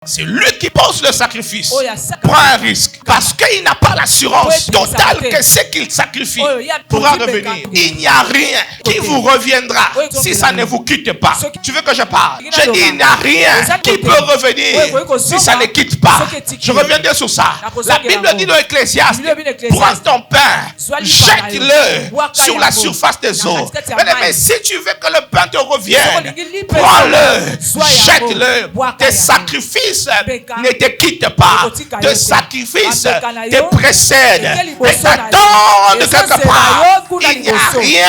C'est lui qui pose le sacrifice. Prend un risque. Parce qu'il n'a pas l'assurance totale que ce qu'il sacrifie pourra revenir. Il n'y a rien qui vous reviendra si ça ne vous quitte pas. Tu veux que je parle? Je dis, il n'y a rien qui peut revenir si ça ne quitte pas. Je reviendrai sur ça. La Bible dit dans Ecclésiaste, prends ton pain, jette-le sur la surface des eaux. Mais si tu veux que le pain te revienne, prends-le, jette-le. Tes sacrifices ne te quittent pas. Tes sacrifices te précèdent et t'attendent quelque part. Il n'y a rien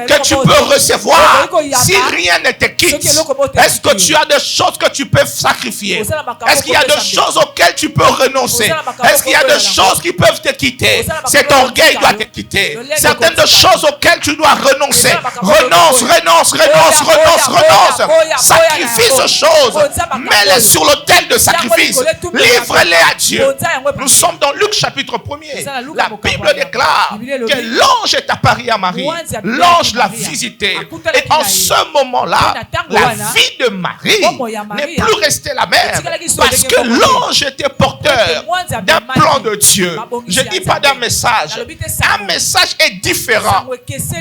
que tu peux recevoir si rien ne te quitte. Est-ce que tu as des choses que tu peux sacrifier? Est-ce qu'il y a des choses auxquelles tu peux renoncer? Est-ce qu'il y a des choses qui peuvent te quitter? Cet orgueil doit te quitter. Certaines des choses auxquelles tu dois renoncer. Renonce. Sacrifie ces choses. Mets-les sur l'autel de sacrifice. Livre-les à Dieu. Nous sommes dans Luc chapitre 1er. La Bible déclare que l'ange est apparu à Marie. L'ange l'a visité. Et en ce moment-là, la vie de Marie n'est plus restée la même. Parce que l'ange était porteur d'un plan de Dieu. Je ne dis pas d'un message. Un message est différent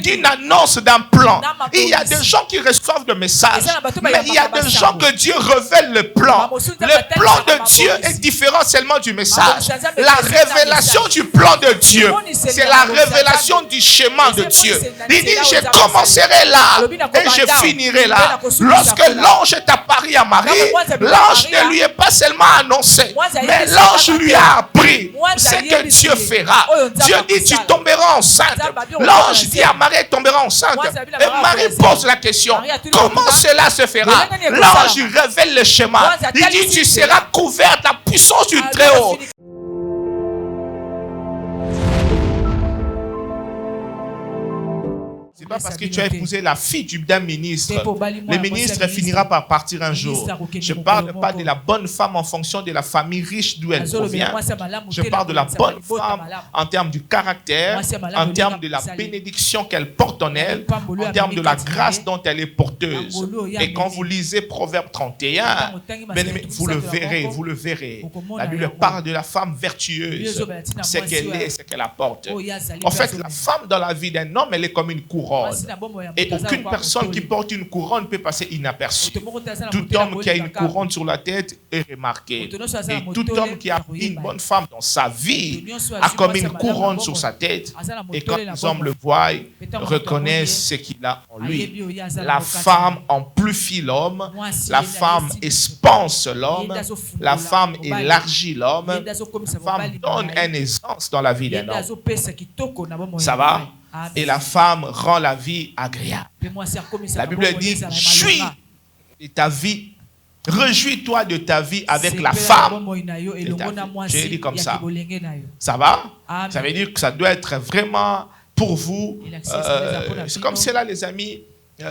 d'une annonce d'un plan. Il y a des gens qui reçoivent des messages. Mais il y a des gens que Dieu révèle le plan. Le plan de Dieu est différent seulement du message. La révélation du plan de Dieu, c'est la révélation du chemin de Dieu. Il dit, je commencerai là et je finirai là. Lorsque l'ange est apparu à Marie, l'ange ne lui est pas seulement annoncé, mais l'ange lui a appris ce que Dieu fera. Dieu dit, tu tomberas enceinte. L'ange dit à Marie, elle tombera enceinte. Et Marie pose la question, comment cela se fera? L'ange révèle le chemin. Il dit, tu seras couverte de la puissance du Très-Haut. C'est pas parce que tu as épousé la fille d'un ministre. Le ministre finira par partir un jour. Je ne parle pas de la bonne femme en fonction de la famille riche d'où elle provient. Je parle de la bonne femme en termes du caractère, en termes de la bénédiction qu'elle porte en elle, en termes de la grâce dont elle est porteuse. Et quand vous lisez Proverbe 31, vous le verrez. La Bible parle de la femme vertueuse, ce qu'elle est, ce qu'elle apporte. En fait, la femme dans la vie d'un homme, elle est comme une couronne. Et aucune personne qui porte une couronne peut passer inaperçue. Tout homme qui a une couronne sur la tête est remarqué. Et tout homme qui a une bonne femme dans sa vie a comme une couronne sur sa tête. Et quand les hommes le voient, reconnaissent ce qu'il a en lui. La femme amplifie l'homme. La femme expanse l'homme. La femme élargit l'homme. La femme donne une aisance dans la vie d'un homme. Ça va? Et la femme rend la vie agréable. La Bible dit, jouis de ta vie, réjouis-toi de ta vie avec la femme. Je dis comme ça. Ça va? Ça veut dire que ça doit être vraiment pour vous. C'est comme cela, les amis.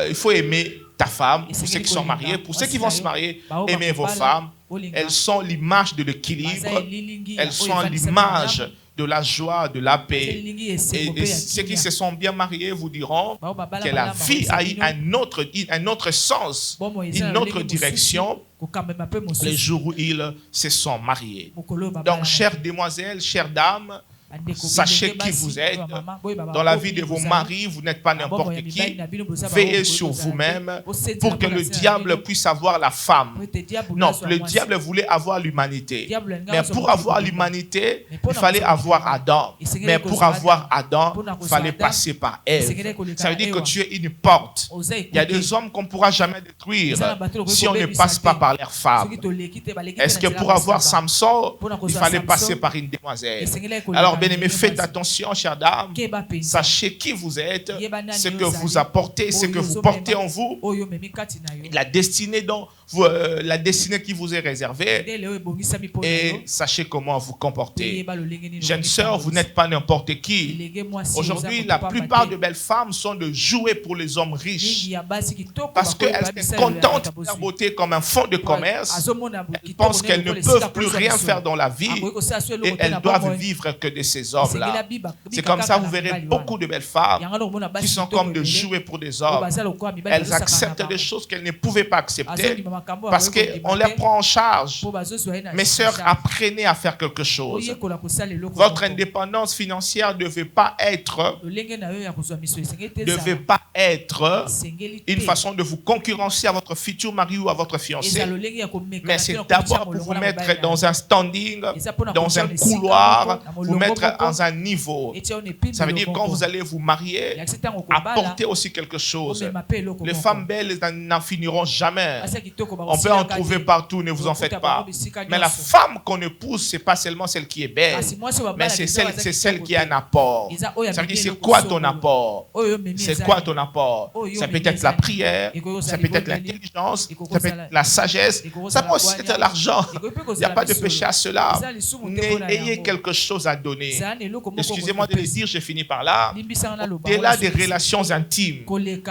Il faut aimer ta femme. Pour ceux qui sont mariés, pour ceux qui vont se marier, aimez vos femmes. Elles sont l'image de l'équilibre. Elles sont l'image de la joie, de la paix. Et ceux qui se sont bien mariés vous diront que la vie a eu un autre sens, une autre direction les jours où ils se sont mariés. Donc, chères demoiselles, chères dames, sachez qui vous êtes. Dans la vie de vos maris, vous n'êtes pas n'importe qui. Veillez sur vous-même pour que le diable puisse avoir la femme. Non, le diable voulait avoir l'humanité. Mais pour avoir l'humanité, il fallait avoir Adam. Mais pour avoir Adam, il fallait passer par Ève. Ça veut dire que tu es une porte. Il y a des hommes qu'on ne pourra jamais détruire si on ne passe pas par leurs femmes. Est-ce que pour avoir Samson, il fallait passer par une demoiselle? Alors, bien-aimés, faites attention, chères dames. Sachez qui vous êtes, ce que vous apportez, ce que vous portez en vous, la destinée qui vous est réservée. Et sachez comment vous comporter. Jeunes sœurs, vous n'êtes pas n'importe qui. Aujourd'hui, la plupart de belles femmes sont de jouer pour les hommes riches. Parce qu'elles se contentent de leur beauté comme un fonds de commerce. Elles pensent qu'elles ne peuvent plus rien faire dans la vie. Et elles doivent vivre que de ces hommes-là. C'est comme ça vous verrez beaucoup de belles femmes qui sont comme des jouets pour des hommes. Elles acceptent des choses qu'elles ne pouvaient pas accepter parce qu'on les prend en charge. Mes sœurs, apprenez à faire quelque chose. Votre indépendance financière ne devait pas être une façon de vous concurrencer à votre futur mari ou à votre fiancé. Mais c'est d'abord pour vous mettre dans un standing, dans un couloir, vous mettre dans un niveau. Ça veut dire quand vous allez vous marier, apportez aussi quelque chose. Les femmes belles n'en finiront jamais. On peut en trouver partout, ne vous en faites pas. Mais la femme qu'on épouse, c'est pas seulement celle qui est belle, mais c'est celle qui a un apport. Ça veut dire c'est quoi ton apport? C'est quoi ton apport? Ça peut être la prière, ça peut être l'intelligence, ça peut être la sagesse, ça peut aussi être l'argent. Il n'y a pas de péché à cela. Ayez quelque chose à donner. Excusez-moi de le dire, je finis par là. Au-delà des relations intimes,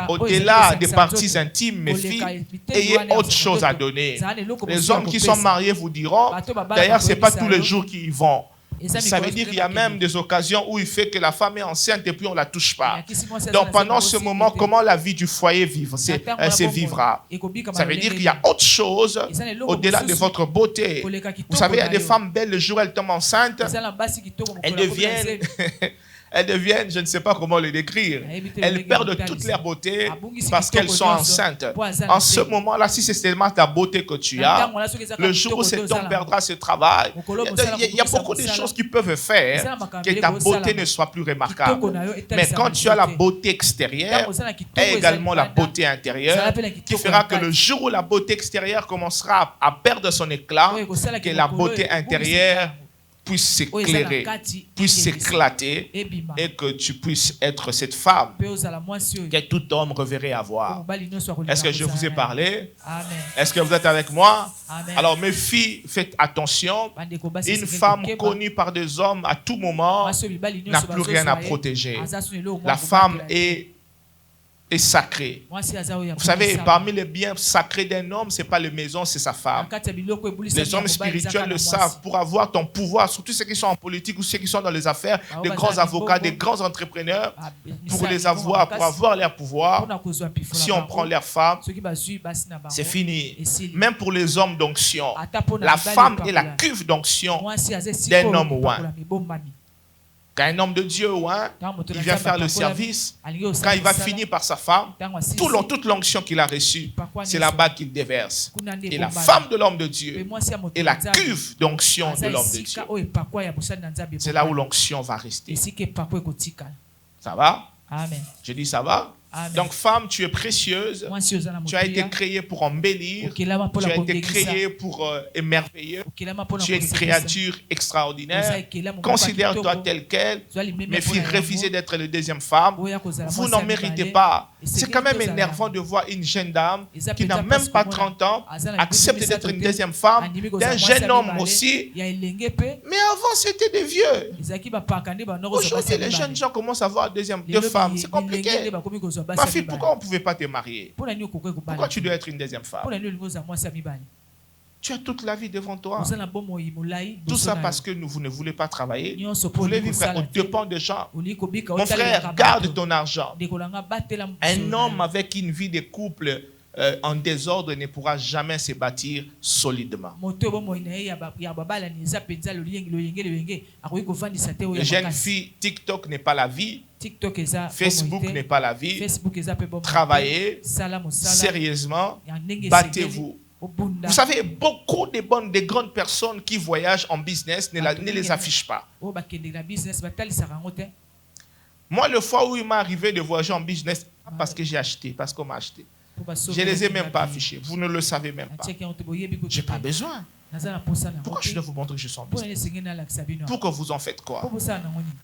au-delà des parties intimes, mes filles, ayez autre chose à donner. Les hommes qui sont mariés vous diront, d'ailleurs, ce n'est pas tous les jours qu'ils y vont. Ça veut dire qu'il y a même des occasions où il fait que la femme est enceinte et puis on ne la touche pas. Donc pendant ce moment, comment la vie du foyer se vivra? Ça veut dire qu'il y a autre chose au-delà de votre beauté. Vous savez, il y a des femmes belles, le jour où elles tombent enceintes, elles deviennent, je ne sais pas comment les décrire, elles perdent toute leur beauté parce qu'elles sont enceintes. En ce moment-là, si c'est seulement ta beauté que tu as, le jour où cet homme perdra ce travail, il y a beaucoup de choses qui peuvent faire que ta beauté ne soit plus remarquable. Mais quand tu as la beauté extérieure et également la beauté intérieure, qui fera que le jour où la beauté extérieure commencera à perdre son éclat, que la beauté intérieure puisse s'éclairer, puisse s'éclater et que tu puisses être cette femme que tout homme reverrait avoir. Est-ce que je vous ai parlé? Est-ce que vous êtes avec moi? Amen. Alors mes filles, faites attention. Une femme connue par des hommes à tout moment n'a plus rien à protéger. La femme est sacré. Vous savez, parmi les biens sacrés d'un homme, ce n'est pas la maison, c'est sa femme. Les hommes spirituels le savent. Pour avoir ton pouvoir, surtout ceux qui sont en politique ou ceux qui sont dans les affaires, des grands avocats, des grands entrepreneurs, pour avoir leur pouvoir, si on prend leur femme, c'est fini. Même pour les hommes d'onction, la femme est la cuve d'onction d'un homme ouin. Quand un homme de Dieu, il vient faire le service, quand il va finir par sa femme, toute l'onction qu'il a reçue, c'est là-bas qu'il déverse. Et la femme de l'homme de Dieu est la cuve d'onction de l'homme de Dieu. C'est là où l'onction va rester. Ça va? Amen. Je dis ça va? Amen. Donc femme, tu es précieuse, tu as été créée pour embellir, tu as été créée pour émerveiller, tu es une créature extraordinaire, considère-toi telle qu'elle, mes filles, refusez d'être la deuxième femme, vous n'en méritez pas. C'est quand même énervant de voir une jeune dame qui n'a même pas 30 ans, accepte d'être une deuxième femme, d'un jeune homme aussi, mais avant c'était des vieux. Aujourd'hui les jeunes gens commencent à avoir deux femmes, c'est compliqué. Ma fille, pourquoi on ne pouvait pas te marier? Pourquoi tu dois être une deuxième femme? Tu as toute la vie devant toi. Tout ça parce que vous ne voulez pas travailler. Vous voulez vivre aux dépens des gens. Mon frère, garde ton argent. Un homme avec une vie de couple en désordre ne pourra jamais se bâtir solidement. Les jeunes filles, TikTok n'est pas la vie. Facebook n'est pas la vie. Travaillez sérieusement, battez-vous. Vous savez, beaucoup de grandes personnes qui voyagent en business ne les affichent pas. Moi, le fois où il m'est arrivé de voyager en business, pas parce que j'ai acheté, parce qu'on m'a acheté. Je ne les ai même pas affichés. Vous ne le savez même pas. Je n'ai pas besoin. Pourquoi je dois vous montrer que je suis en business? Pour que vous en faites quoi? Vous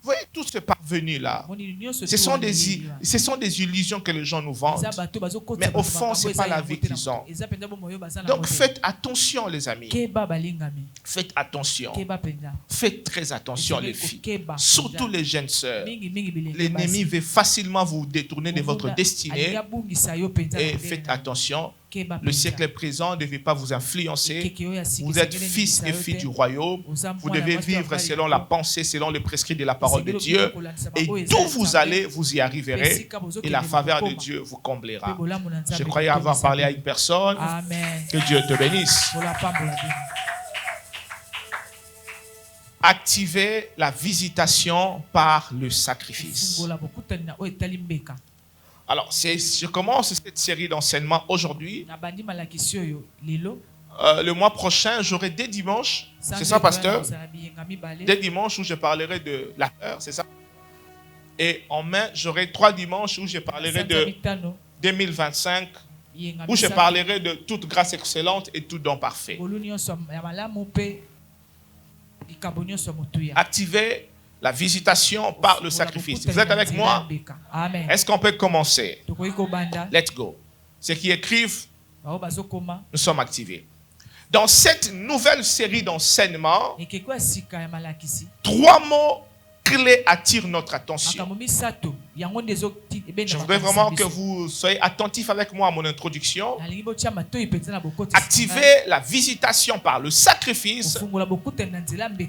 voyez tout ce parvenu là. Ce sont des illusions que les gens nous vendent. Mais au fond, ce n'est pas la vie qu'ils ont. Donc faites attention les amis. Faites attention. Faites très attention les filles. Surtout les jeunes sœurs. L'ennemi veut facilement vous détourner de votre destinée. Et faites attention. Le siècle présent ne devait pas vous influencer. Vous êtes fils et filles du royaume. Vous devez vivre selon la pensée, selon le prescrit de la parole de Dieu. Et d'où vous allez, vous y arriverez. Et la faveur de Dieu vous comblera. Je croyais avoir parlé à une personne. Amen. Que Dieu te bénisse. Activez la visitation par le sacrifice. Alors, je commence cette série d'enseignements aujourd'hui. Le mois prochain, j'aurai des dimanches. C'est ça, pasteur? Des dimanches où je parlerai de la peur, c'est ça? Et en mai, j'aurai 3 dimanches où je parlerai de 2025, où je parlerai de toute grâce excellente et tout don parfait. Activez la visitation par le sacrifice. Vous êtes avec moi? Est-ce qu'on peut commencer? Let's go. Ceux qui écrivent, nous sommes activés. Dans cette nouvelle série d'enseignements, 3 mots clés attirent notre attention. Je voudrais vraiment que vous soyez attentifs avec moi à mon introduction. Activez la visitation par le sacrifice.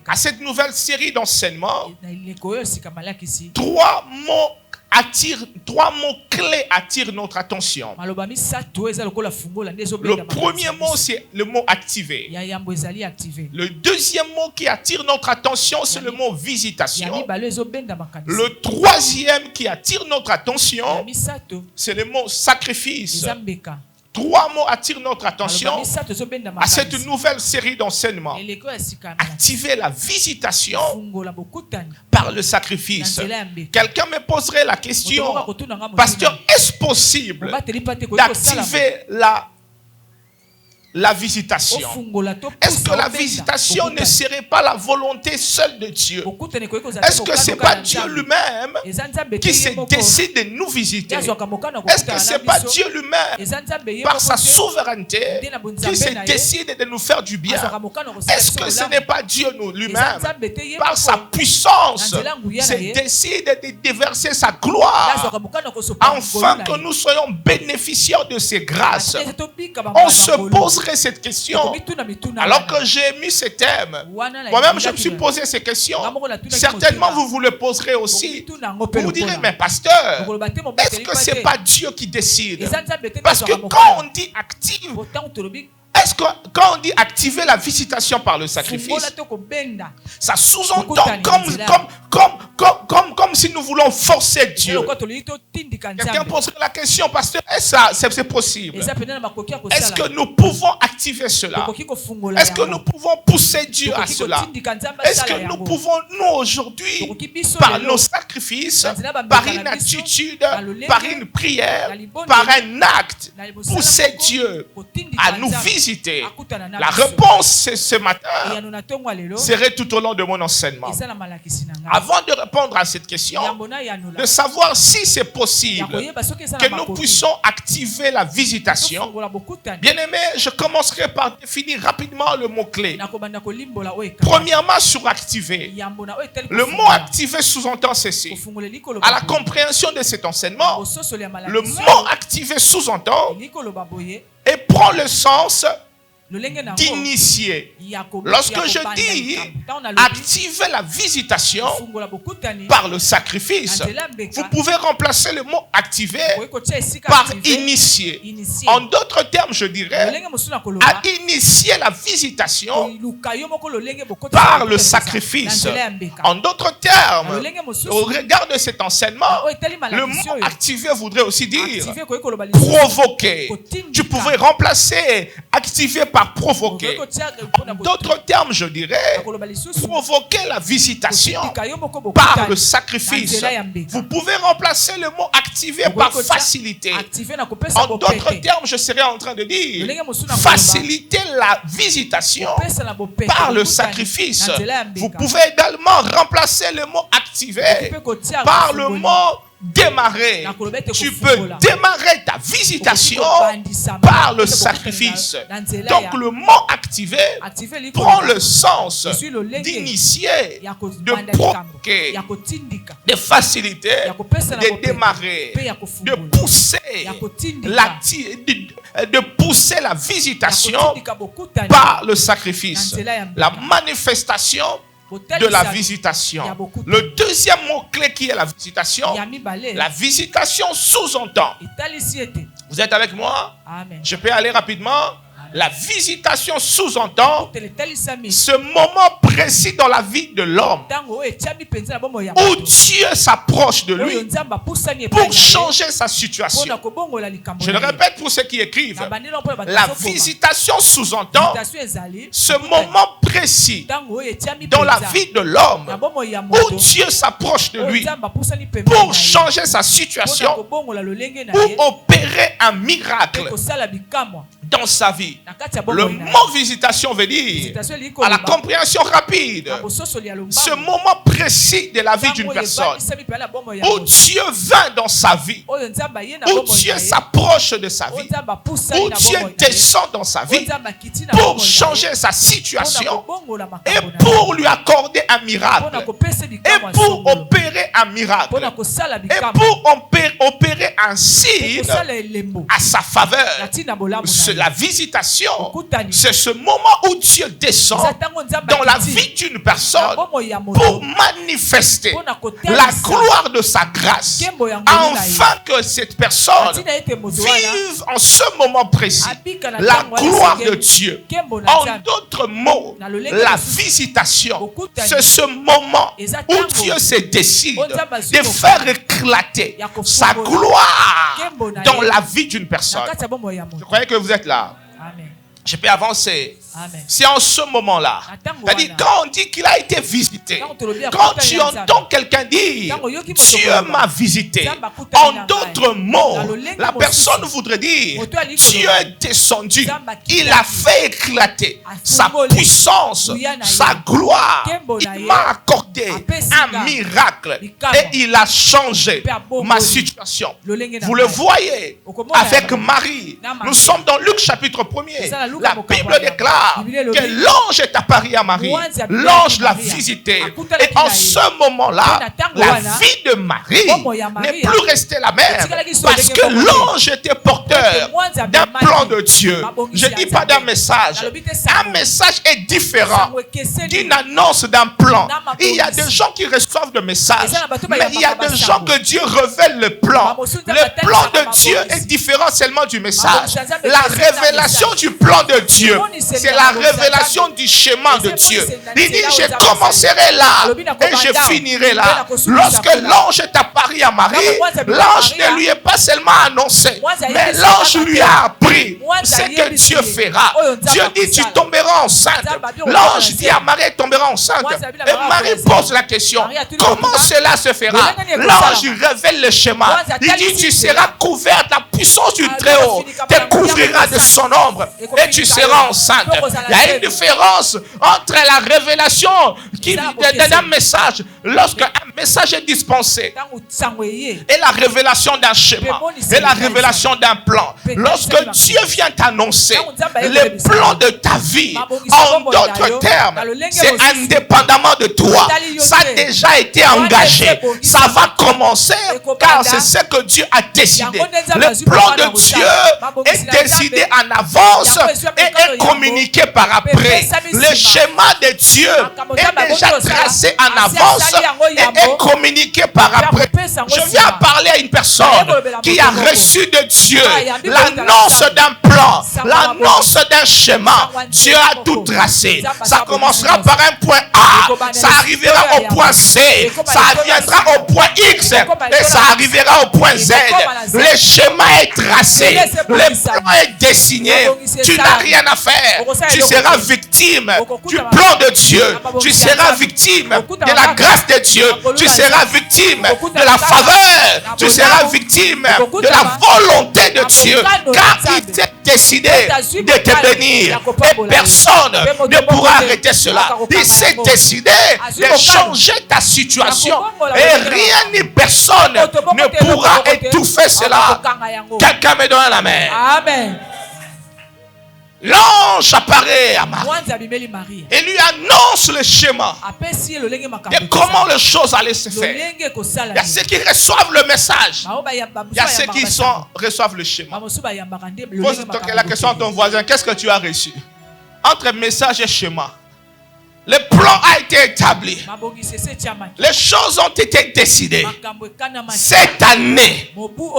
À cette nouvelle série d'enseignements, 3 mots clés attirent notre attention. Le premier mot, c'est le mot activer. Le deuxième mot qui attire notre attention, c'est le mot visitation. Le troisième qui attire notre attention, c'est le mot sacrifice. 3 mots attirent notre attention à cette nouvelle série d'enseignements. Activer la visitation par le sacrifice. Quelqu'un me poserait la question, pasteur, est-ce possible d'activer la visitation? Est-ce que la visitation ne serait pas la volonté seule de Dieu? Est-ce que ce n'est pas Dieu lui-même qui se décide de nous visiter? Est-ce que ce n'est pas Dieu lui-même, par sa souveraineté, qui se décide de nous faire du bien? Est-ce que ce n'est pas Dieu lui-même, par sa puissance, se décide de déverser sa gloire, afin que nous soyons bénéficiaires de ses grâces? On se pose cette question. Alors que j'ai mis ce thème, moi-même je me suis posé ces questions. Certainement vous le poserez aussi. Vous vous direz, mais pasteur, est-ce que ce n'est pas Dieu qui décide? Parce que quand on dit active, est-ce que quand on dit activer la visitation par le sacrifice, ça sous-entend comme si nous voulons forcer Dieu? Quelqu'un poserait la question, pasteur, est-ce que c'est possible? Est-ce que nous pouvons activer cela? Est-ce que nous pouvons pousser Dieu à cela? Est-ce que nous pouvons, nous aujourd'hui, par nos sacrifices, par une attitude, par une prière, par un acte, pousser Dieu à nous visiter? La réponse ce matin serait tout au long de mon enseignement. Avant de répondre à cette question, de savoir si c'est possible que nous puissions activer la visitation, bien aimé, je commencerai par définir rapidement le mot-clé. Premièrement, sur activer. Le mot activer sous-entend ceci. À la compréhension de cet enseignement, le mot activer sous-entend et prend le sens d'initier. Lorsque je dis activer la visitation par le sacrifice, vous pouvez remplacer le mot activer par initier. En d'autres termes, je dirais à initier la visitation par le sacrifice. En d'autres termes, au regard de cet enseignement, le mot activer voudrait aussi dire provoquer. Tu pourrais remplacer activer par provoquer. En d'autres termes, je dirais provoquer la visitation par le sacrifice. Vous pouvez remplacer le mot activer par faciliter. En d'autres termes, je serais en train de dire faciliter la visitation par le sacrifice. Vous pouvez également remplacer le mot activer par le mot démarrer. Tu peux démarrer ta visitation par le sacrifice. Donc le mot activer prend le sens d'initier, de provoquer, de faciliter, de démarrer, de pousser la visitation par le sacrifice. La manifestation de la visitation. Le deuxième mot-clé qui est la visitation sous-entend. Vous êtes avec moi? Amen. Je peux aller rapidement? La visitation sous-entend ce moment précis dans la vie de l'homme où Dieu s'approche de lui pour changer sa situation. Je le répète pour ceux qui écrivent. La visitation sous-entend ce moment précis dans la vie de l'homme où Dieu s'approche de lui pour changer sa situation ou opérer un miracle dans sa vie. Le mot visitation veut dire, à la compréhension rapide, ce moment précis de la vie d'une personne où Dieu vint dans sa vie, où Dieu s'approche de sa vie, où Dieu descend dans sa vie pour changer sa situation et pour lui accorder un miracle et pour opérer un miracle et pour opérer un signe à sa faveur. La visitation, c'est ce moment où Dieu descend dans la vie d'une personne pour manifester la gloire de sa grâce, afin que cette personne vive en ce moment précis la gloire de Dieu. En d'autres mots, la visitation, c'est ce moment où Dieu se décide de faire éclater sa gloire dans la vie d'une personne. Je croyais que vous êtes là. Amen. Je peux avancer. C'est en ce moment-là. C'est-à-dire, quand on dit qu'il a été visité, quand tu entends quelqu'un dire Dieu m'a visité, en d'autres mots, la personne voudrait dire Dieu est descendu, il a fait éclater sa puissance, sa gloire, il m'a accordé un miracle et il a changé ma situation. Vous le voyez avec Marie. Nous sommes dans Luc chapitre 1er. La Bible déclare que l'ange est apparu à Marie. L'ange l'a visité. Et en ce moment-là, la vie de Marie n'est plus restée la même. Parce que l'ange était porteur d'un plan de Dieu. Je ne dis pas d'un message. Un message est différent d'une annonce d'un plan. Il y a des gens qui reçoivent des messages. Mais il y a des gens que Dieu révèle le plan. Le plan de Dieu est différent seulement du message. La révélation du plan de Dieu, c'est la révélation du chemin de Dieu. Il dit, je commencerai là et je finirai là. Lorsque l'ange est apparu à Marie, l'ange ne lui est pas seulement annoncé, mais l'ange lui a appris ce que Dieu fera. Dieu dit, tu tomberas enceinte. L'ange dit à Marie, tombera enceinte. Et Marie pose la question, comment cela se fera? L'ange révèle le schéma. Il dit, tu seras couverte, la puissance du Très-Haut te couvrira de son ombre et tu seras enceinte. Il y a une différence entre la révélation d'un message, lorsqu'un message est dispensé, et la révélation d'un schéma, et la révélation d'un plan. Lorsque Dieu vient t'annoncer le plan de ta vie, en d'autres termes, c'est indépendamment de toi. Ça a déjà été engagé. Ça va commencer car c'est ce que Dieu a décidé. Le plan de Dieu est décidé en avance et est communiqué par après. Le schéma de Dieu est déjà tracé en avance et est communiqué par après. Je viens parler à une personne qui a reçu de Dieu l'annonce d'un plan, l'annonce d'un schéma. Dieu a tout tracé. Ça commencera par un point A, ça arrivera au point C, ça viendra au point X et ça arrivera au point Z. Le schéma est tracé, le plan est dessiné. Tu n'as rien à faire. Tu seras victime du plan de Dieu. Tu seras victime de la grâce de Dieu. Tu seras victime de la faveur. Tu seras victime de la volonté de Dieu. Car il s'est décidé de te bénir. Et personne ne pourra arrêter cela. Il s'est décidé de changer ta situation. Et rien ni personne ne pourra étouffer cela. Quelqu'un me donne la main. Amen. L'ange apparaît à Marie et lui annonce le schéma de comment les choses allaient se faire. Il y a ceux qui reçoivent le message. Il y a ceux qui reçoivent le schéma. Pose la question à ton voisin. Qu'est-ce que tu as reçu? Entre message et schéma, le plan a été établi. Les choses ont été décidées. Cette année,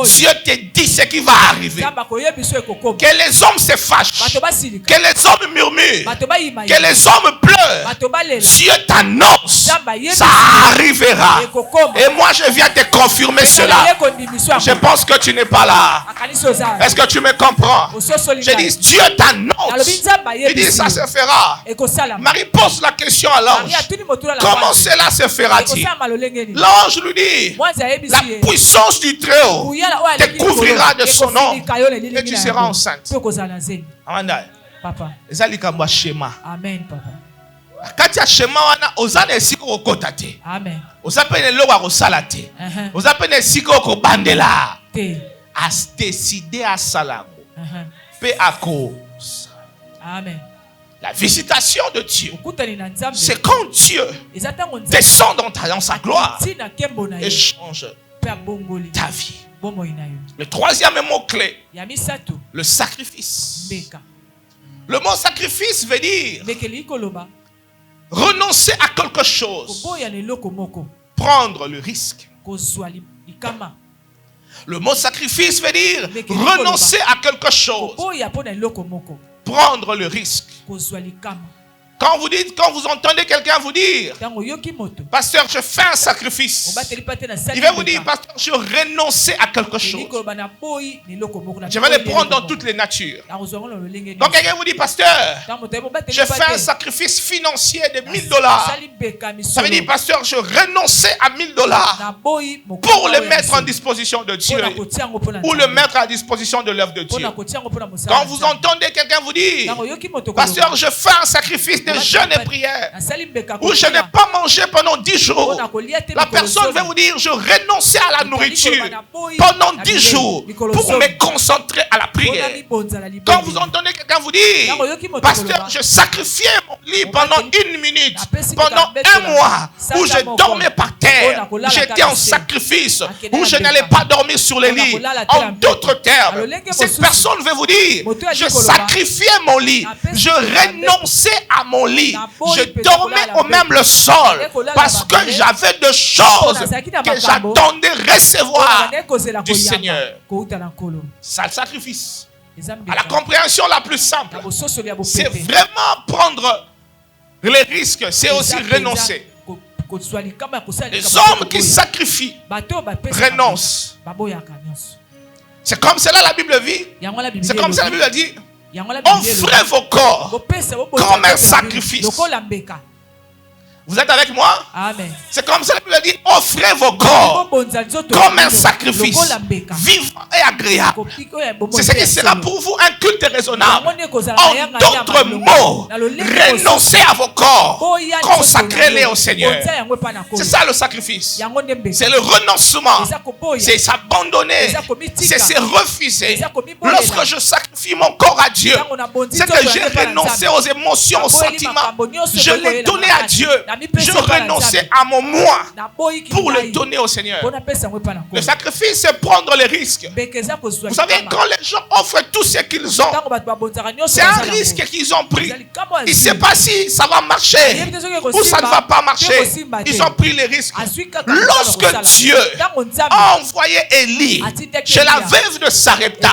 Dieu te dit ce qui va arriver. Que les hommes se fâchent. Que les hommes murmurent. Que les hommes pleurent. Dieu t'annonce. Ça arrivera. Et moi, je viens te confirmer cela. Je pense que tu n'es pas là. Est-ce que tu me comprends? Je dis, Dieu t'annonce. Il dit, ça se fera. Marie pose la question à l'ange. Comment cela se fera-t-il? L'ange lui dit, la puissance du Très-Haut te couvrira de son nom et tu seras enceinte. Papa. Amen, papa. Quand tu as schéma, ozana esiko okota te. Amen. Ozapene lowa kosala te. Ozapene esiko okobandela. A décidé à salango. Pe ako. Amen. La visitation de Dieu, c'est quand Dieu descend dans sa gloire et change ta vie. Le troisième mot-clé, le sacrifice. Le mot sacrifice veut dire renoncer à quelque chose, prendre le risque. Le mot sacrifice veut dire renoncer à quelque chose, prendre le risque. Quand vous entendez quelqu'un vous dire, pasteur, je fais un sacrifice, il va vous dire, pasteur, je renonce à quelque chose. Je vais le prendre dans toutes les natures. Donc quelqu'un vous dit, pasteur, je fais un sacrifice financier de $1000. Ça veut dire, pasteur, je renonce à $1000 pour le mettre en disposition de Dieu ou le mettre à disposition de l'œuvre de Dieu. Quand vous entendez quelqu'un vous dire, pasteur, je fais un sacrifice de jeûne et prière, où je n'ai pas mangé pendant 10 jours, la personne va vous dire, je renonçais à la nourriture pendant 10 jours pour me concentrer à la prière. Quand vous entendez quelqu'un vous dire, pasteur, je sacrifiais mon lit pendant 1 minute, pendant 1 mois, où je dormais par terre, j'étais en sacrifice, où je n'allais pas dormir sur les lits. En d'autres termes, cette personne va vous dire, je sacrifiais mon lit, je renonçais à mon lit, je dormais au même le sol parce que j'avais des choses que j'attendais recevoir du Seigneur. Ça, le sacrifice, à la compréhension la plus simple, c'est vraiment prendre les risques, c'est aussi renoncer. Les hommes qui sacrifient renoncent. C'est comme cela la Bible vit. C'est comme ça la Bible dit. Offrez vos corps comme un sacrifice. Vous êtes avec moi? Amen. C'est comme ça que la Bible dit, offrez vos corps comme un sacrifice vivant et agréable. C'est ce qui sera pour vous un culte raisonnable. En d'autres mots, renoncez à vos corps, consacrez-les au Seigneur. C'est ça le sacrifice. C'est le renoncement. C'est s'abandonner. C'est se refuser. Lorsque je sacrifie mon corps à Dieu, c'est que j'ai renoncé aux émotions, aux sentiments. Je l'ai donné à Dieu. Je renonçais à mon moi pour le donner au Seigneur. Le sacrifice, c'est prendre les risques. Vous savez, quand les gens offrent tout ce qu'ils ont, c'est un risque qu'ils ont pris. Ils ne savent pas si ça va marcher ou ça ne va pas marcher. Ils ont pris les risques. Lorsque Dieu a envoyé Élie chez la veuve de Sarepta,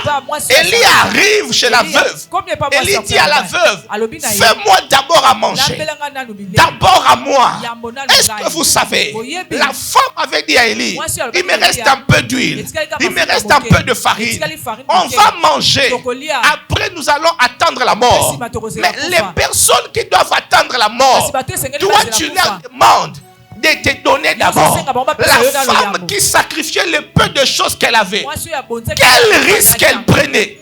Élie arrive chez la veuve. Élie dit à la veuve, fais-moi d'abord à manger. D'abord à moi. Est-ce que vous savez, la femme avait dit à Élie, il me reste un peu d'huile, il me reste un peu de farine, on va manger, après nous allons attendre la mort. Mais les personnes qui doivent attendre la mort, toi tu leur demandes de te donner d'abord. La femme qui sacrifiait le peu de choses qu'elle avait, quel risque elle prenait?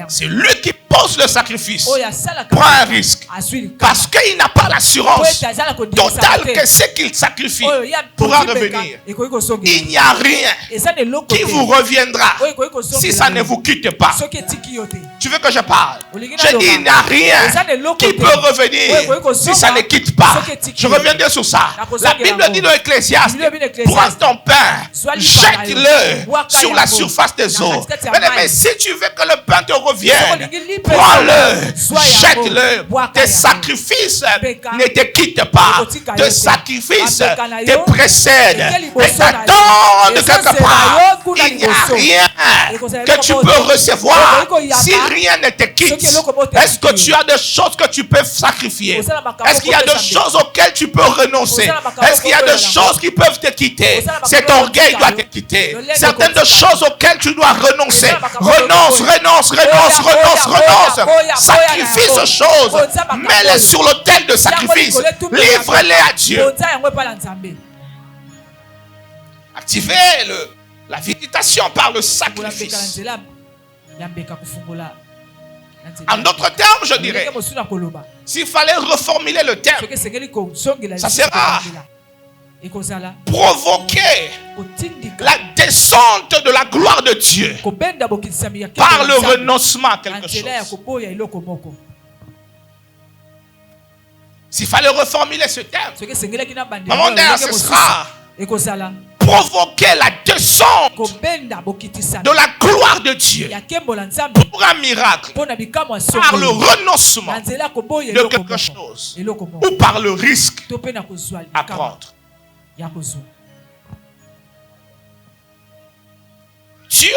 C'est lui qui pose le sacrifice, prend un risque, parce qu'il n'a pas l'assurance totale que ce qu'il sacrifie pourra revenir. Il n'y a rien qui vous reviendra si ça ne vous quitte pas. Tu veux que je parle? Je dis, il n'y a rien qui peut revenir si ça ne quitte pas. Je reviendrai sur ça. La Bible dit dans l'Ecclésiaste, prends ton pain, jette-le sur la surface des eaux. Mais si tu veux que le pain te revienne, prends-le, jette-le. Tes sacrifices ne te quittent pas. Tes sacrifices te précèdent et t'attendent quelque part. Il n'y a rien que tu peux recevoir si rien ne te quitte. Est-ce que tu as des choses que tu peux sacrifier? Est-ce qu'il y a des choses auxquelles tu peux renoncer? Est-ce qu'il y a des choses qui peuvent te quitter? Cet orgueil doit te quitter. Certaines des choses auxquelles tu dois renoncer. Renonce. Sacrifie ces choses. Mets-les sur l'autel de sacrifice. Livre-les à Dieu. Activez la visitation par le sacrifice. En d'autres termes, je dirais, s'il fallait reformuler le terme, ça sera provoquer la descente de la gloire de Dieu par le renoncement à quelque chose. S'il fallait reformuler ce terme, maman d'ailleurs, ce sera provoquer la descente de la gloire de Dieu pour un miracle, par le renoncement de quelque chose ou par le risque à prendre. Dieu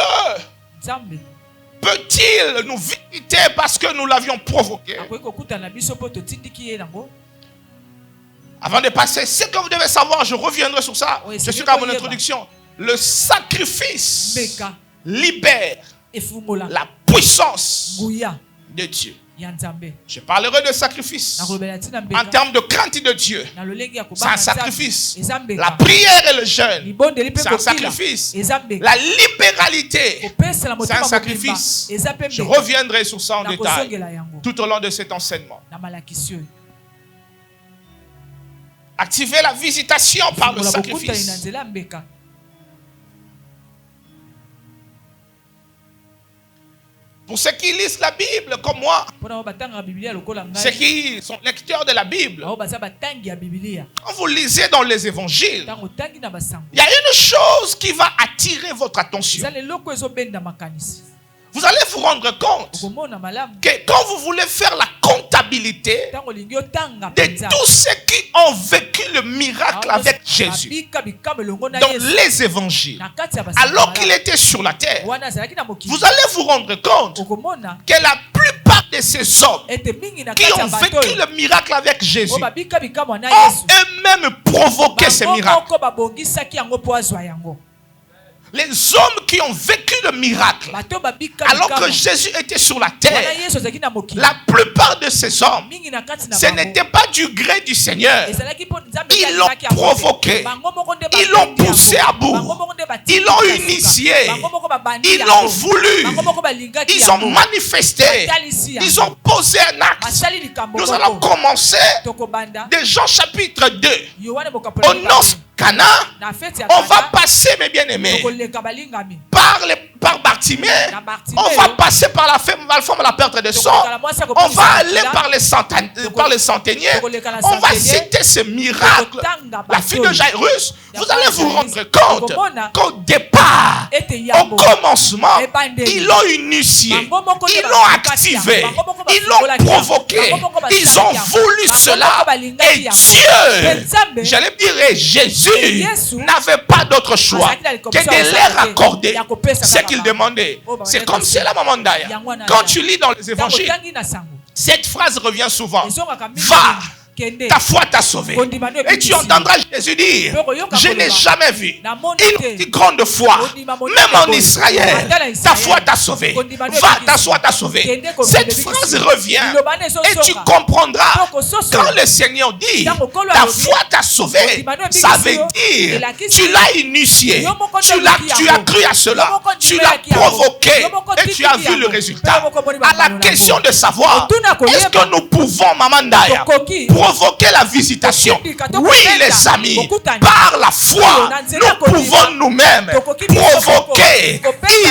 peut-il nous visiter parce que nous l'avions provoqué? Avant de passer, ce que vous devez savoir, je reviendrai sur ça. Je suis à mon introduction. Le sacrifice libère la puissance de Dieu. Je parlerai de sacrifice en termes de crainte de Dieu. C'est un sacrifice. La prière et le jeûne, c'est un sacrifice. La libéralité, c'est un sacrifice. Je reviendrai sur ça en détail tout au long de cet enseignement. Activer la visitation par le sacrifice. Pour ceux qui lisent la Bible comme moi, ceux qui sont lecteurs de la Bible, quand vous lisez dans les évangiles, il y a une chose qui va attirer votre attention. Vous allez vous rendre compte que quand vous voulez faire la comptabilité de tous ceux qui ont vécu le miracle avec Jésus dans les évangiles, alors qu'il était sur la terre, vous allez vous rendre compte que la plupart de ces hommes qui ont vécu le miracle avec Jésus ont eux-mêmes provoqué ce miracle. Les hommes qui ont vécu le miracle alors que Jésus était sur la terre, la plupart de ces hommes, ce n'était pas du gré du Seigneur. Ils l'ont provoqué, ils l'ont poussé à bout, ils l'ont initié, ils l'ont voulu, ils ont manifesté, ils ont posé un acte. Nous allons commencer de Jean chapitre 2. Au noces Cana, on va passer, mes bien-aimés, par Bartimée, on va passer par la femme à la perte de sang, on va aller par les centeniers, on va citer ce miracle, la fille de Jairus. Vous allez vous rendre compte qu'au départ, au commencement, ils l'ont initié, ils l'ont activé, ils l'ont provoqué, ils ont voulu cela. Et Dieu, j'allais dire Jésus, n'avait pas d'autre choix que de leur accorder ce qu'il demandait. C'est comme c'est la maman d'ailleurs. Quand tu lis dans les évangiles, cette phrase revient souvent. Va, ta foi t'a sauvé. Et tu entendras Jésus dit, je n'ai jamais vu une grande foi, même en Israël. Ta foi t'a sauvé. Va, ta foi t'a sauvé. Cette phrase revient et tu comprendras quand le Seigneur dit, ta foi t'a sauvé. Ça veut dire, tu l'as initié, tu as cru à cela, tu l'as provoqué et tu as vu le résultat. À la question de savoir, est-ce que nous pouvons, Maman Daya, provoquer la visitation? Oui, les amis, par la foi, nous pouvons nous-mêmes provoquer,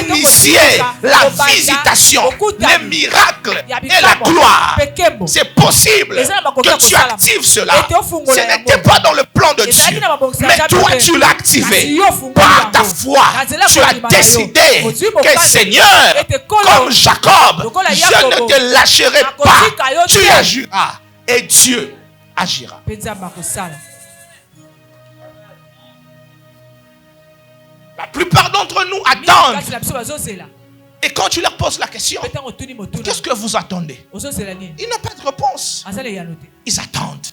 initier la visitation, les miracles et la gloire. C'est possible que tu actives cela. Ce n'était pas dans le plan de Dieu, mais toi tu l'as activé par ta foi. Tu as décidé que Seigneur, comme Jacob, je ne te lâcherai pas. Tu agiras et Dieu agira. La plupart d'entre nous attendent. Et quand tu leur poses la question, qu'est-ce que vous attendez? Ils n'ont pas de réponse. Ils attendent.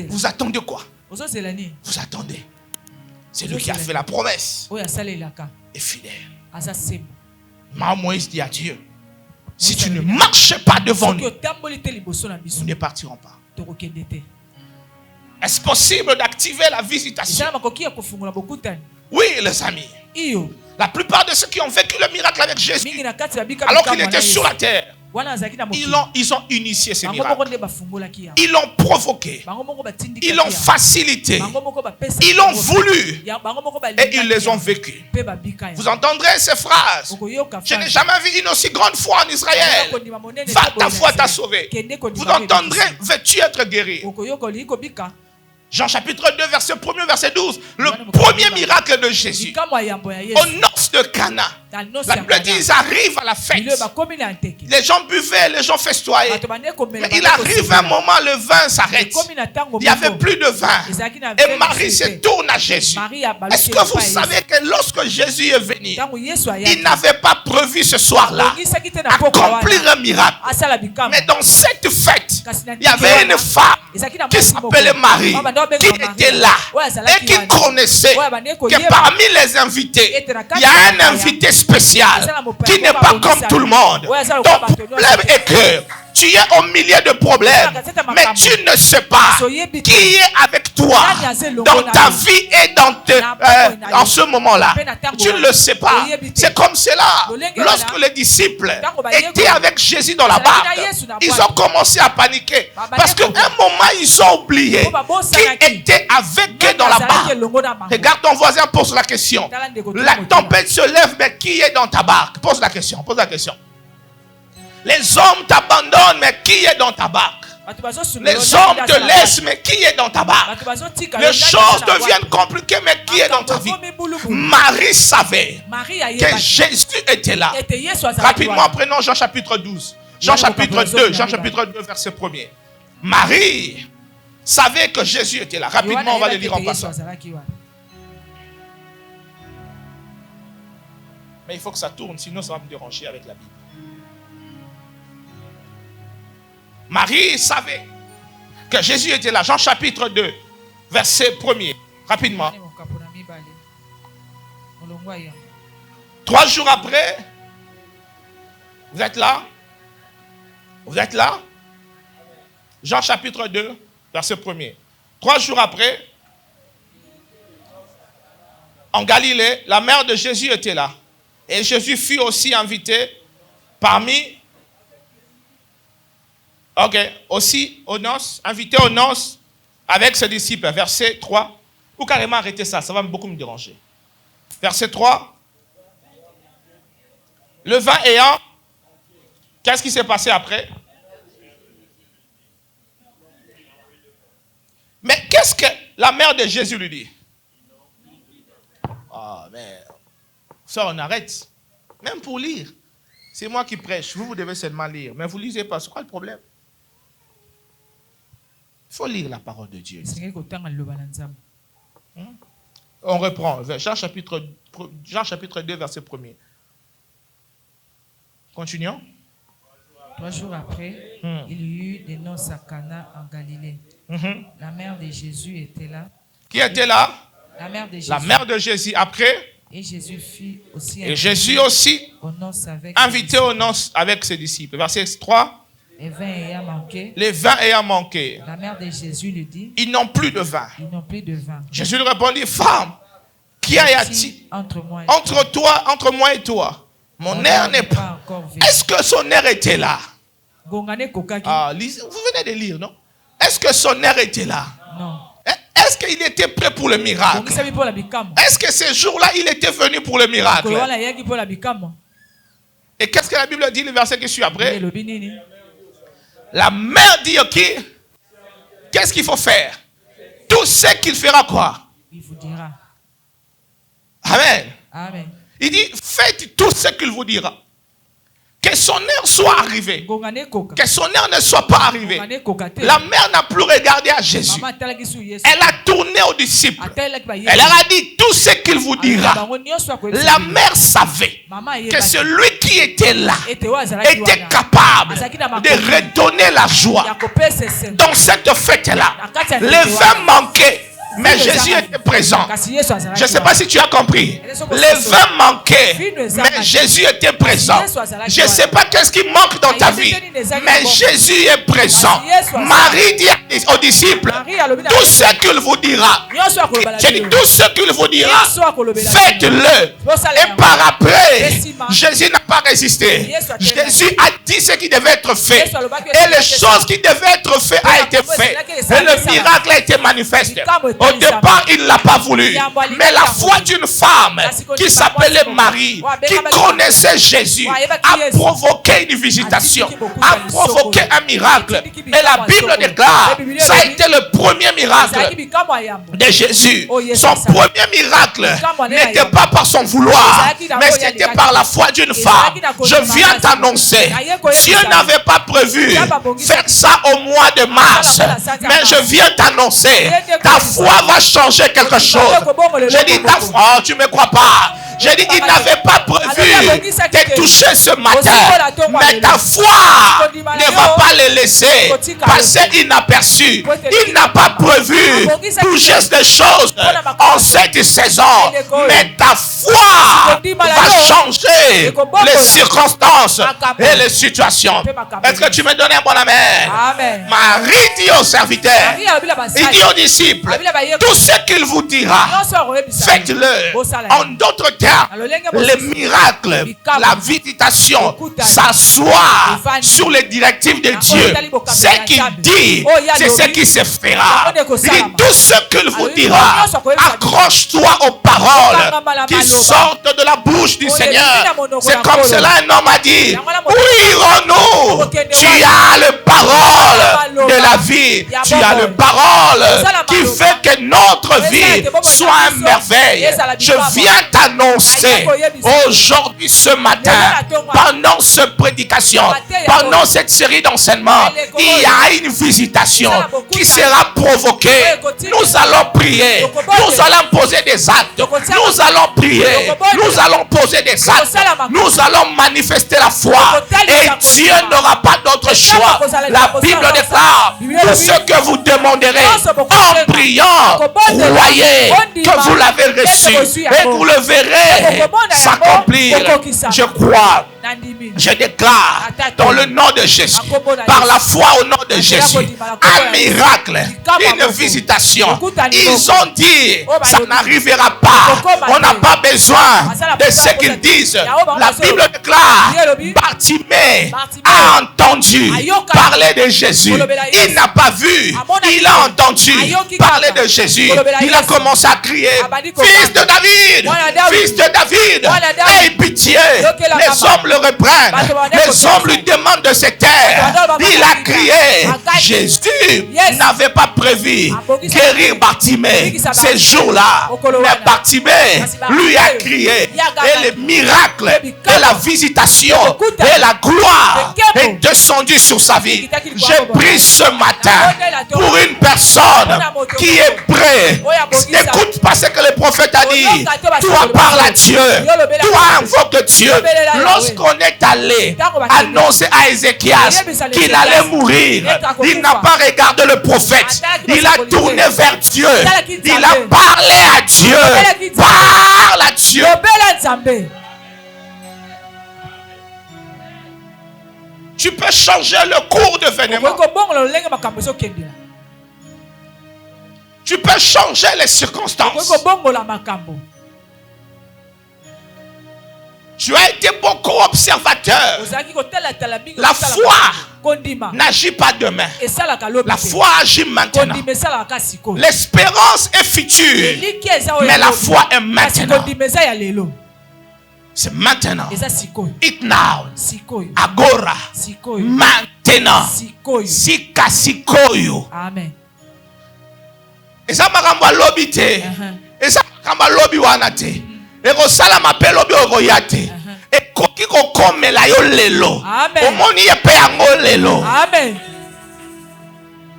Vous attendez quoi? Vous attendez. C'est lui qui a fait la promesse. Et fidèle. Moïse dit à Dieu, si tu ne marches pas devant nous, nous ne partirons pas. Est-ce possible d'activer la visitation? Oui, les amis. La plupart de ceux qui ont vécu le miracle avec Jésus, alors qu'il était sur la terre, ils ont initié ces miracles. Ils l'ont provoqué. Ils l'ont facilité. Ils l'ont voulu. Et ils les ont vécus. Vous entendrez ces phrases. Je n'ai jamais vu une aussi grande foi en Israël. Va, ta foi t'a sauvé. Vous entendrez, veux-tu être guéri? Jean chapitre 2, verset 1er, verset 12. Le premier miracle de Jésus. Aux noces de Cana. La Bible dit, ils arrivent à la fête. Les gens buvaient, les gens festoyaient. Mais il arrive un moment, le vin s'arrête. Il n'y avait plus de vin. Et Marie se tourne à Jésus. Est-ce que vous savez que lorsque Jésus est venu, il n'avait pas prévu ce soir-là accomplir un miracle. Mais dans cette fête, il y avait une femme qui s'appelait Marie, qui était là et qui connaissait que parmi les invités, il y a un invité spécial qui n'est pas comme tout le monde. Ton problème est que tu es au milieu de problèmes, mais tu ne sais pas qui est avec toi dans ta vie et en ce moment-là. Tu ne le sais pas. C'est comme cela. Lorsque les disciples étaient avec Jésus dans la barque, ils ont commencé à paniquer parce qu'à un moment, ils ont oublié qui était avec eux dans la barque. Regarde ton voisin, pose la question. La tempête se lève, mais qui est dans ta barque? Pose la question, pose la question. Les hommes t'abandonnent, mais qui est dans ta barque? Les hommes te laissent, mais qui est dans ta barque? Les choses deviennent compliquées, mais qui est dans ta vie? Marie savait que Jésus était là. Rapidement, prenons Jean chapitre 12. Jean chapitre 2, verset 1er. Marie savait que Jésus était là. Rapidement, on va le lire en passant. Mais il faut que ça tourne, sinon ça va me déranger avec la Bible. Marie savait que Jésus était là. Jean chapitre 2, verset 1er. Rapidement. 3 jours après, vous êtes là? Vous êtes là? Jean chapitre 2, verset 1er. 3 jours après, en Galilée, la mère de Jésus était là. Et Jésus fut aussi invité parmi... aussi aux noces, invité aux noces avec ses disciples. Verset 3. Ou carrément arrêter ça, ça va beaucoup me déranger. Verset 3. Le vin ayant, qu'est-ce qui s'est passé après? Mais qu'est-ce que la mère de Jésus lui dit? Ah, mais ça, on arrête. Même pour lire. C'est moi qui prêche. Vous devez seulement lire. Mais vous ne lisez pas. C'est quoi le problème? Il faut lire la parole de Dieu. On reprend. Jean chapitre 2, verset 1er. Continuons. 3 jours après, il y eut des noces à Cana en Galilée. La mère de Jésus était là. Qui était là? La mère de Jésus. La mère de Jésus. Après? Et Jésus fut aussi invité aux noces avec ses disciples. Verset 3. Les vins ayant manqué. Les vins ayant manqué. La mère de Jésus lui dit. Ils n'ont plus de vin. Ils n'ont plus de vin. Jésus lui répondit, femme, qui a-t-il entre moi et toi? Mon air n'est pas. Est-ce que son air était là? Vous venez de lire, non? Est-ce que son air était là? Non. Est-ce qu'il était prêt pour le miracle? Est-ce que ce jour-là, il était venu pour le miracle? Et qu'est-ce que la Bible dit, le verset qui suit après? La mère dit, ok, qu'est-ce qu'il faut faire? Tout ce qu'il fera quoi? Il vous dira. Amen. Amen. Il dit, faites tout ce qu'il vous dira. Que son heure soit arrivée. Que son heure ne soit pas arrivée. La mère n'a plus regardé à Jésus. Elle a tourné aux disciples. Elle leur a dit tout ce qu'il vous dira. La mère savait que celui qui était là était capable de redonner la joie. Dans cette fête-là, les vins manquaient. Mais Jésus était présent. Je ne sais pas si tu as compris. Les vins manquaient, mais Jésus était présent. Je ne sais pas qu'est-ce qui manque dans ta vie, mais Jésus est présent. Marie dit aux disciples, tout ce qu'il vous dira, j'ai dit tout ce qu'il vous dira, faites-le. Et par après, Jésus n'a pas résisté. Jésus a dit ce qui devait être fait. Et les choses qui devaient être faites a été fait. Et le miracle a été manifesté. Au départ, il ne l'a pas voulu. Mais la foi d'une femme qui s'appelait Marie, qui connaissait Jésus, a provoqué une visitation, a provoqué un miracle. Et la Bible déclare, ça a été le premier miracle de Jésus. Son premier miracle n'était pas par son vouloir, mais c'était par la foi d'une femme. Je viens t'annoncer, Dieu n'avait pas prévu faire ça au mois de mars, mais je viens t'annoncer, ta foi va changer quelque chose. J'ai dit ta foi, tu ne me crois pas. J'ai dit, il n'avait pas prévu de toucher ce matin. Mais ta foi ne va pas le laisser passer inaperçu. Il n'a pas prévu toucher des choses en cette saison. Mais ta foi va changer les circonstances et les situations. Est-ce que tu me donnes un bon amen? Marie dit aux serviteurs, il dit aux disciples, tout ce qu'il vous dira, faites-le. En d'autres termes, les miracles, la visitation, s'asseoir sur les directives de Dieu. Ce qu'il dit, c'est ce qui se fera. Il dit tout ce qu'il vous dira. Accroche-toi aux paroles qui sortent de la bouche du Seigneur. C'est comme cela un homme a dit, où irons-nous? Tu as le parole de la vie. Tu as le parole qui fait que notre vie soit une merveille. Je viens t'annoncer aujourd'hui, ce matin, pendant cette prédication, pendant cette série d'enseignements, il y a une visitation qui sera provoquée. Nous allons prier, nous allons poser des actes, nous allons prier, nous allons poser des actes, nous allons manifester la foi et Dieu n'aura pas d'autre choix. La Bible déclare, tout ce que vous demanderez en priant, croyez que vous l'avez reçu et vous le verrez s'accomplir. Je crois, je déclare dans le nom de Jésus, par la foi au nom de Jésus, un miracle, une visitation. Ils ont dit, ça n'arrivera pas. On n'a pas besoin de ce qu'ils disent. La Bible déclare, Bartimée a entendu parler de Jésus. Il n'a pas vu, il a entendu parler de Jésus. Il a commencé à crier, fils de David, fils de David, aie pitié. Les hommes le reprennent, les hommes lui demandent de se taire. Il a crié. Jésus n'avait pas prévu guérir Bartimée ce jour-là, mais Bartimée lui a crié. Et le miracle et la visitation et la gloire est descendu sur sa vie. Je prie ce matin pour une personne qui est prête. N'écoute pas ce que le prophète a dit. Toi parle à Dieu. Toi invoque Dieu. Lorsque lorsqu'on est allé annoncer à Ézéchias qu'il allait mourir, il n'a pas regardé le prophète. Il a tourné vers Dieu. Il a parlé à Dieu. Parle à Dieu. Tu peux changer le cours de l'événement. Tu peux changer les circonstances. Tu as été beaucoup observateur. La foi n'agit pas demain. La foi agit maintenant. L'espérance est future, mais la foi est maintenant. C'est maintenant. It now. Agora. Maintenant. Sika sikoyo. Amen. Eza makambo alobi te. Eza makambo alobi wana te. Eko sala mapelo bi okoyate. Ekoki kokomela yo lelo. Omoni ye pe yango lelo. Amen.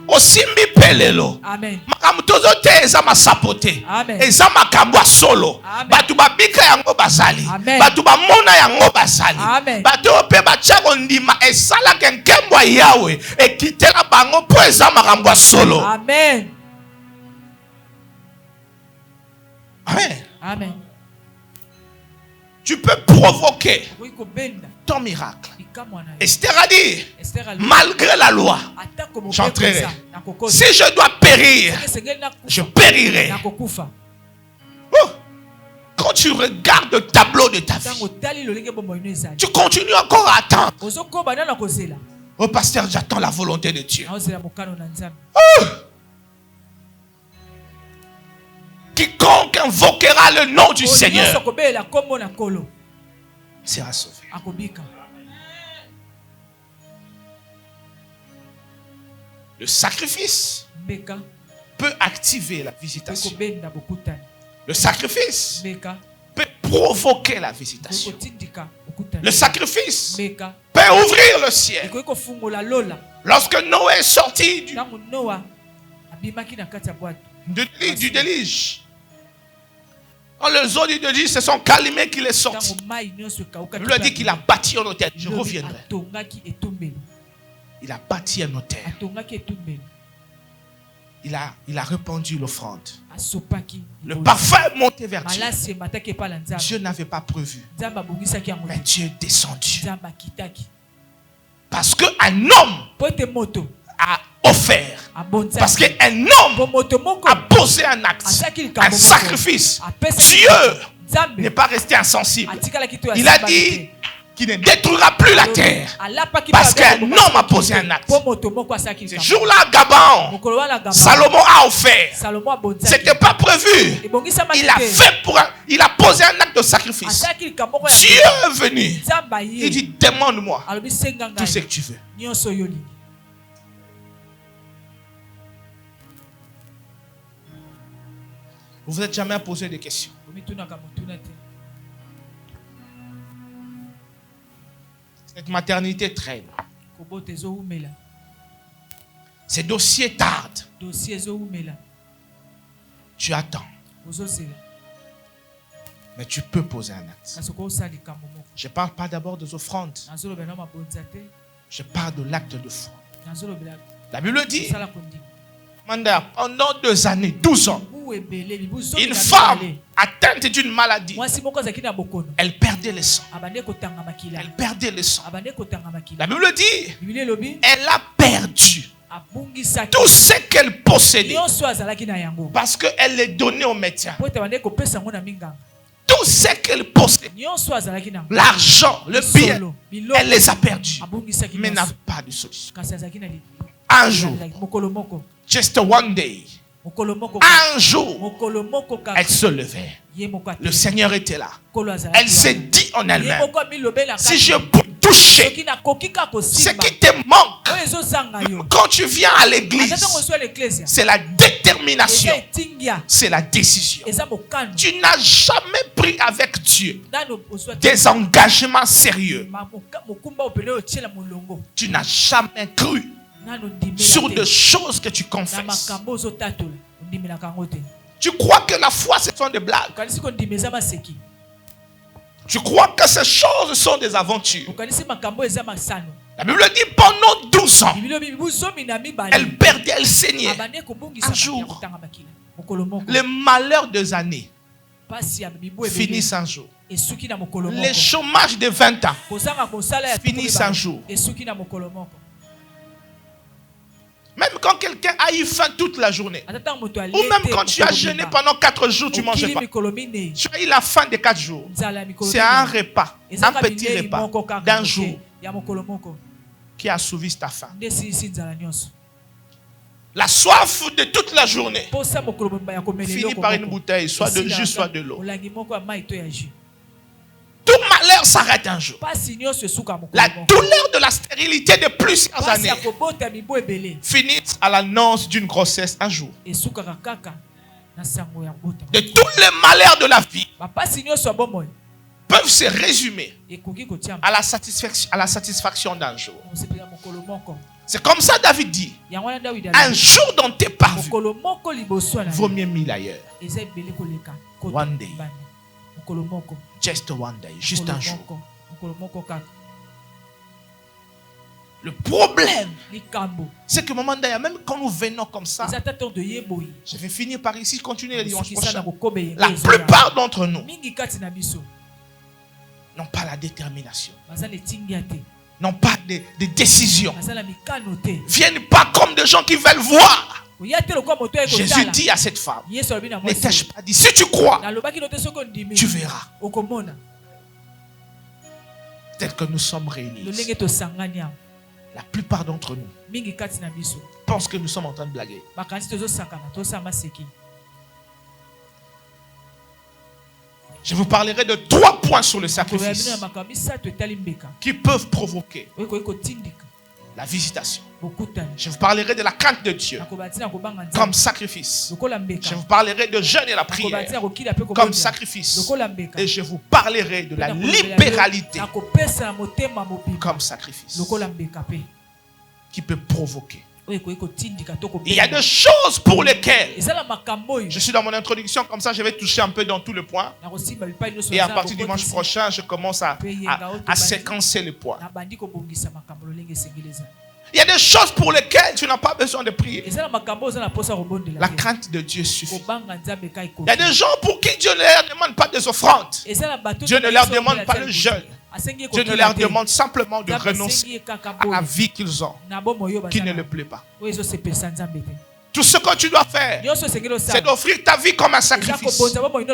Osimbi pelelo. Amen. Makambo tozo te eza masapote. Amen. Eza makambo solo. Batu babika yango basali. Batu bamona yango basali. Amen. Batu pe bachako ndima esala kenkembo yawe ekitela bango po eza makambo solo. Amen. Amen. Amen. Tu peux provoquer ton miracle. Esther a dit, malgré la loi, j'entrerai. Si je dois périr, je périrai. Oh, quand tu regardes le tableau de ta vie, tu continues encore à attendre. Oh pasteur, j'attends la volonté de Dieu. Oh. Quiconque invoquera le nom du Seigneur sera sauvé. Le sacrifice peut activer la visitation. Le sacrifice peut provoquer la visitation. Le sacrifice peut ouvrir le ciel. Lorsque Noé est sorti du déluge, quand les eaux du déluge se sont calmées, qu'il est sorti, il lui a dit qu'il a bâti un hôtel. Je reviendrai. Il a bâti un hôtel. Il a répandu l'offrande. Le parfum est monté vers Dieu. Dieu n'avait pas prévu, mais Dieu est descendu. Parce qu'un homme a offert. Parce qu'un homme a posé un acte, un sacrifice. Dieu n'est pas resté insensible. Il a dit qu'il ne détruira plus la terre parce qu'un homme a posé un acte. Ce jour-là, Gabon, Salomon a offert. Ce n'était pas prévu. Il a posé un acte de sacrifice. Dieu est venu. Il dit, demande-moi tout ce que tu veux. Vous vous êtes jamais posé des questions. Cette maternité traîne. Ces dossiers tardent. Tu attends. Mais tu peux poser un acte. Je ne parle pas d'abord des offrandes. Je parle de l'acte de foi. La Bible dit, pendant 2 années, 12 ans, une femme atteinte d'une maladie, elle perdait le sang. Elle perdait le sang. La Bible dit, elle a perdu tout ce qu'elle possédait parce qu'elle les donnait aux médecins. Tout ce qu'elle possédait, l'argent, le bien, elle les a perdus, mais n'a pas de solution. Un jour, just one day, un jour, elle se levait. Le Seigneur était là. Elle s'est dit en elle-même, si je peux toucher ce qui te manque quand tu viens à l'église, c'est la détermination, c'est la décision. Tu n'as jamais pris avec Dieu des engagements sérieux. Tu n'as jamais cru sur des choses que tu confesses. Tu crois que la foi, ce sont des blagues. Tu crois que ces choses sont des aventures. La Bible dit pendant 12 ans, elle perdait, elle saignait. Un jour, les malheurs des années finissent un jour. Les chômages de 20 ans finissent un jour. Même quand quelqu'un a eu faim toute la journée, ou même quand tu as jeûné pendant 4 jours, tu ne manges pas. Tu as eu la faim de 4 jours. C'est un repas, un petit repas d'un jour qui assouvit ta faim. La soif de toute la journée finit par une bouteille, soit de jus, soit de l'eau. Tout malheur s'arrête un jour. La douleur de la stérilité de plusieurs années finit à l'annonce d'une grossesse un jour. De tous les malheurs de la vie peuvent se résumer à la satisfaction d'un jour. C'est comme ça David dit. Un jour dans tes parvis vaut mieux 1000 ailleurs. One day. Just one day. Juste un jour. Le problème, c'est que moment d'ailleurs, même quand nous venons comme ça, je vais finir par ici, continuer le dimanche prochain. La plupart d'entre nous n'ont pas la détermination, n'ont pas de décision, viennent pas comme des gens qui veulent voir. Jésus dit à cette femme, ne t'ai-je pas dit, si tu crois, tu verras. Peut-être que nous sommes réunis. La plupart d'entre nous pensent que nous sommes en train de blaguer. Je vous parlerai de 3 points sur le sacrifice qui peuvent provoquer la visitation. Je vous parlerai de la crainte de Dieu comme sacrifice. Je vous parlerai de jeûne et la prière comme sacrifice. Et je vous parlerai de la libéralité comme sacrifice qui peut provoquer. Il y a des choses pour lesquelles, je suis dans mon introduction, comme ça je vais toucher un peu dans tout le point. Et à partir du dimanche prochain, je commence à séquencer les points. Il y a des choses pour lesquelles tu n'as pas besoin de prier. La crainte de Dieu suffit. Il y a des gens pour qui Dieu ne leur demande pas des offrandes. Dieu ne leur demande pas le jeûne. Dieu ne leur demande simplement de renoncer à la vie qu'ils ont, qui ne leur plaît pas. Tout ce que tu dois faire, c'est d'offrir ta vie comme un sacrifice,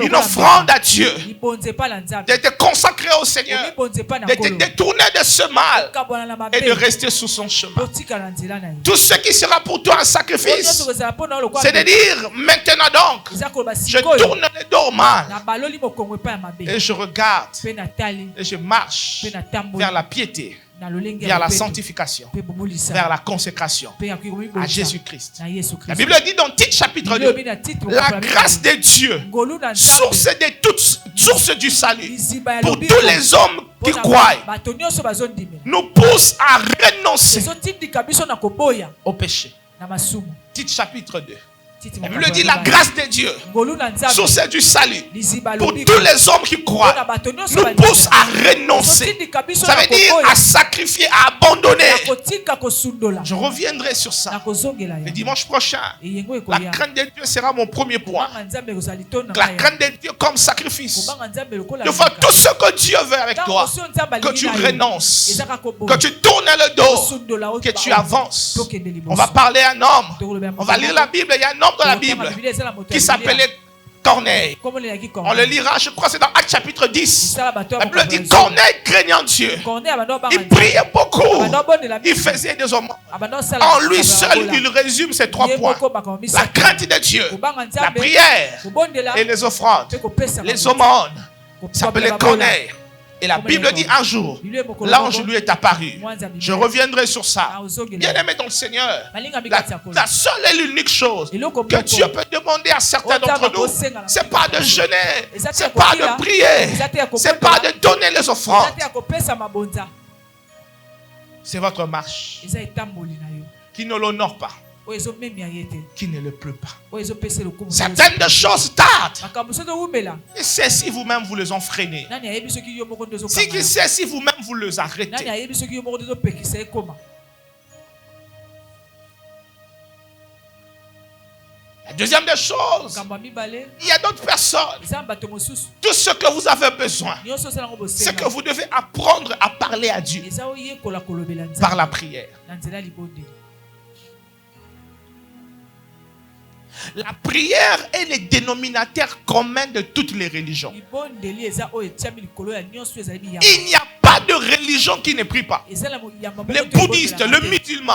une offrande à Dieu, de te consacrer au Seigneur, de te détourner de ce mal et de rester sous son chemin. Tout ce qui sera pour toi un sacrifice, c'est de dire maintenant donc, je tourne le dos au mal et je regarde et je marche vers la piété, vers la sanctification, vers la consécration à Jésus-Christ. La Bible dit dans Tite chapitre 2, la grâce de Dieu, source du salut pour tous les hommes qui croient, nous pousse à renoncer au péché. Tite chapitre 2. La Bible dit la grâce de Dieu, source du salut pour tous les hommes qui croient, nous pousse à renoncer. Ça veut dire à sacrifier, à abandonner. Je reviendrai sur ça le dimanche prochain. La crainte de Dieu sera mon premier point. La crainte de Dieu comme sacrifice. De faire tout ce que Dieu veut avec toi, que tu renonces, que tu tournes le dos, que tu avances. On va parler à un homme, on va lire la Bible. Il y a un homme dans la Bible qui s'appelait Corneille. On le lira, je crois, c'est dans Actes chapitre 10. La Bible dit Corneille craignant Dieu. Il priait beaucoup. Il faisait des hommes. En lui seul, il résume ces 3 points. La crainte de Dieu, la prière et les offrandes. Les aumônes. Il s'appelait Corneille. Et la Bible dit un jour, l'ange lui est apparu. Je reviendrai sur ça. Bien-aimé dans le Seigneur, la seule et l'unique chose que Dieu peut demander à certains d'entre nous, c'est pas de jeûner, c'est pas de prier, c'est pas de donner les offrandes. C'est votre marche qui ne l'honore pas. qui ne le pleut pas. Certaines choses tardent. Et celles-ci vous-même vous les ont freinées. Si celles-ci vous-même vous les arrêtez. La deuxième des choses, il y a d'autres personnes. Tout ce que vous avez besoin, c'est que vous devez apprendre à parler à Dieu par la prière. La prière est le dénominateur commun de toutes les religions. Il n'y a pas de religion qui ne prie pas. Les bouddhistes, les musulmans,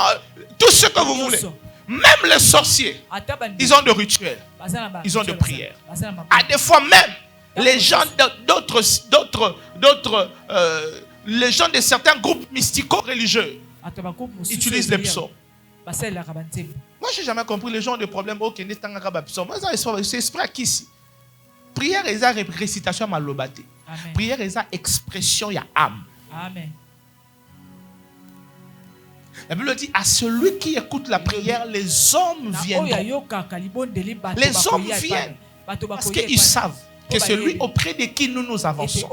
tout ce que vous voulez. Même les sorciers, ils ont de rituels, ils ont de prières. À des fois même, les gens les gens de certains groupes mystico-religieux utilisent les psaumes. Moi, je n'ai jamais compris les gens ont des problèmes. C'est esprit à qui ici? Prière est une récitation à l'obate. Prière est une expression à âme. Amen. La Bible dit, à celui qui écoute la prière, les hommes viennent. Les hommes viennent parce qu'ils savent que celui auprès de qui nous avançons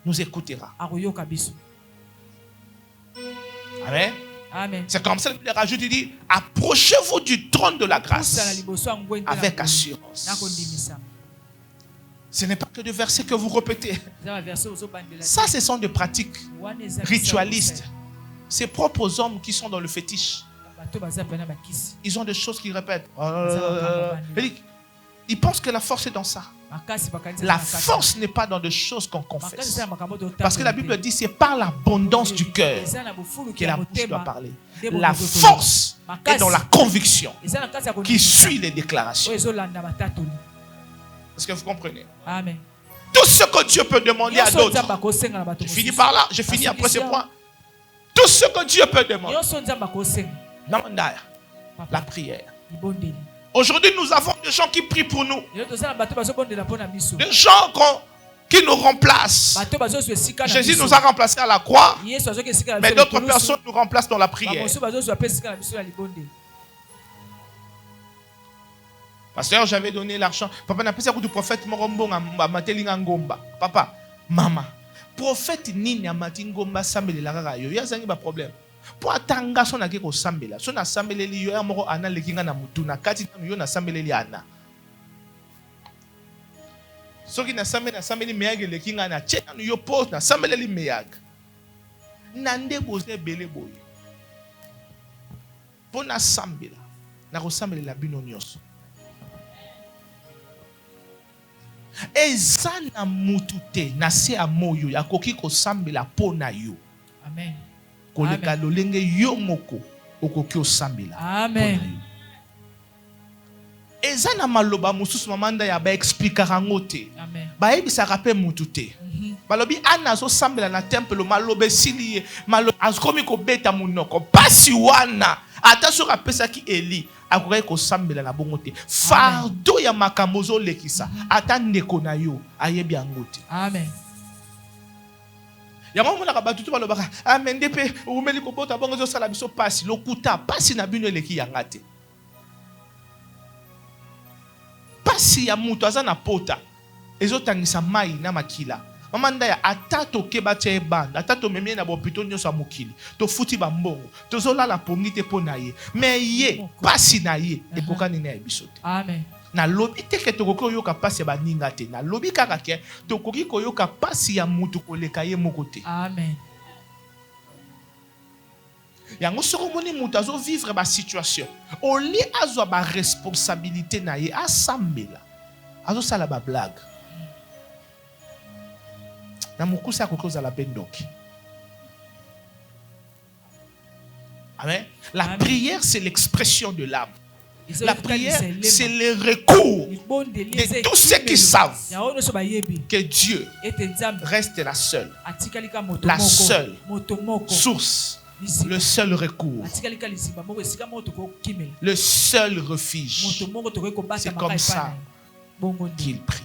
nous écoutera. Amen. Amen. C'est comme ça que la Bible rajoute, il dit, approchez-vous du trône de la grâce avec assurance. Ce n'est pas que des versets que vous répétez. Ça, ce sont des pratiques ritualistes. C'est propre aux hommes qui sont dans le fétiche. Ils ont des choses qu'ils répètent. Ils pensent que la force est dans ça. La force n'est pas dans des choses qu'on confesse. Parce que la Bible dit c'est par l'abondance du cœur que la bouche doit parler. La force est dans la conviction qui suit les déclarations. Est-ce que vous comprenez? Amen. Tout ce que Dieu peut demander à d'autres. Je finis par là. Je finis après ce point. Tout ce que Dieu peut demander. La prière. Aujourd'hui, nous avons des gens qui prient pour nous. Des gens qui nous remplacent. Jésus nous a remplacés à la croix. Mais d'autres personnes nous remplacent dans la prière. Pasteur, j'avais donné l'argent. Papa n'a pas dit du prophète Morombo à Matelinga Ngomba. Papa, maman. Prophète Nini Amatingomba Sambele la rayo. Il y a un problème. Pour attendre son ake ko sambela. Son asambele li yo moko ana lekinga na mutuna kati yo na sambele li ana. Soki na sambele meyage lekinga na chena yo post na sambele li meyage. Nande boze bele boye. Pour na sambela. Na ko sambele la bino nyonso. Ezana mutute na se amoyo ya koki ko sambela pona yo. Amen. Koleka lolenge yo moko okoki o sambela. Amen. Ezana maloba mususu mamanda ya ba expliquera ngote. Amen. Ba ebisaka pe mutute. Balobi ana zo sambela na temple malobe siliye malobe askomi ko beta munoko pasi wana ata soka pesa ki Eli akokai ko sambela na bongote fardo ya makamozo lekisa ata ndeko na yo ayebi angote. Amen. Ya mama na kabatu to balobaka amen depe umeli ko bota bongo zo sala biso pasi lokuta pasi na bino eleki yangate. Pasi ya mutu aza na pota ezotangisa mai na makila. Mamanda ya atato kebate ebanda atato memie na bopito nyoso mukili to futi bambongo to zola la pomnite pona ye me ye pasi na ye ekokani na ebisote. Amen. Na lobi teke to koki yoka pasi ya baninga te na lobi kaka ke to koki koyoka pasi ya mutu koleka ye mokote. Amen. Yango soko moni mutu azo vivre ba situation au lieu azwa ba responsabilité na ye asambela azo sala ba blague. Amen. La prière, c'est l'expression de l'âme. La prière, c'est le recours de tous ceux qui savent que Dieu reste la seule source, le seul recours, le seul refuge. C'est comme ça qu'il prie.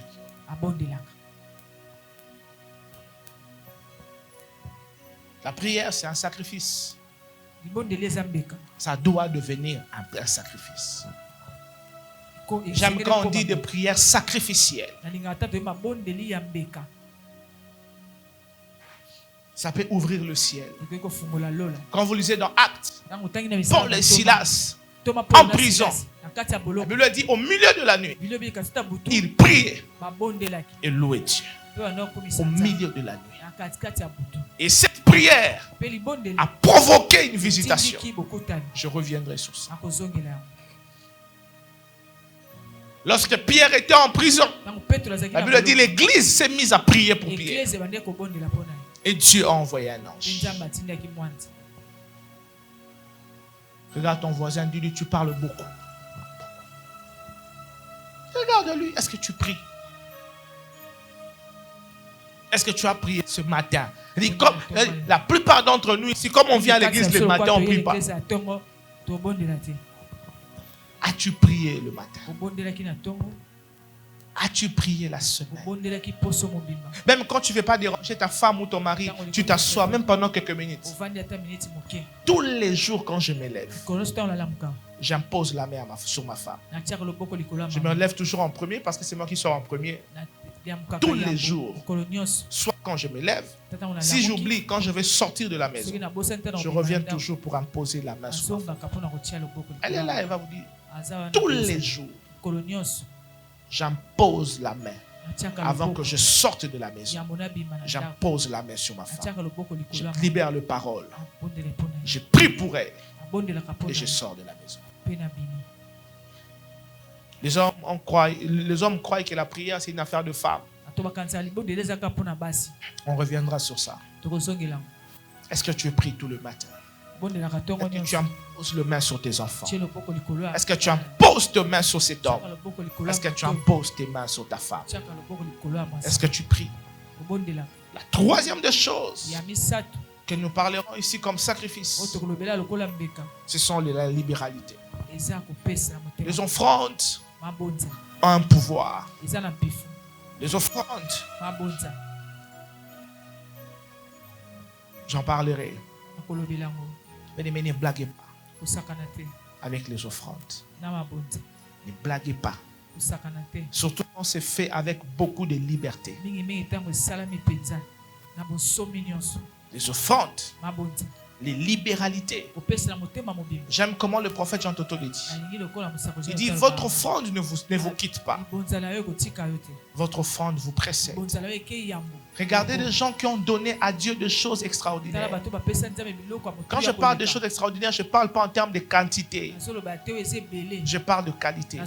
La prière, c'est un sacrifice. Ça doit devenir un vrai sacrifice. J'aime quand on dit des prières sacrificielles. Ça peut ouvrir le ciel. Quand vous lisez dans Actes, Paul et Silas en prison, la Bible dit au milieu de la nuit, ils priaient et louaient Dieu. Au milieu de la nuit. Et cette prière a provoqué une visitation. Je reviendrai sur ça. Lorsque Pierre était en prison, la Bible dit l'église s'est mise à prier pour Pierre. Et Dieu a envoyé un ange. Regarde ton voisin, dis-lui, tu parles beaucoup. Regarde-lui, est-ce que tu pries? Est-ce que tu as prié ce matin? Comme la plupart d'entre nous ici, comme on vient à l'église le matin, on ne prie pas. As-tu prié le matin? As-tu prié la semaine? Même quand tu ne veux pas déranger ta femme ou ton mari, tu t'assois même pendant quelques minutes. Tous les jours quand je me lève, j'impose la main sur ma femme. Je me lève toujours en premier parce que c'est moi qui sors en premier. Tous les jours, soit quand je me lève, si j'oublie quand je vais sortir de la maison, je reviens toujours pour imposer la main sur ma femme. Elle est là, elle va vous dire, tous les jours, j'impose la main. Avant que je sorte de la maison, j'impose la main sur ma femme. Je libère le parole. Je prie pour elle. Et je sors de la maison. Les hommes croient que la prière, c'est une affaire de femmes. On reviendra sur ça. Est-ce que tu pries tout le matin? Est-ce que tu imposes les mains sur tes enfants? Est-ce que tu imposes tes mains sur cet homme? Est-ce que tu imposes tes mains sur ta femme? Est-ce que tu pries? La troisième des choses que nous parlerons ici comme sacrifice, ce sont la libéralité. Les offrandes ont un pouvoir. Les offrandes, j'en parlerai. Mais ne blaguez pas avec les offrandes. Ne blaguez pas. Surtout quand c'est fait avec beaucoup de liberté. Les offrandes, les libéralités. J'aime comment le prophète Jean Toto le dit. Il dit, votre offrande ne vous quitte pas. Votre offrande vous précède. Regardez les gens qui ont donné à Dieu des choses extraordinaires. Quand je parle de choses extraordinaires, je ne parle pas en termes de quantité. Je parle de qualité.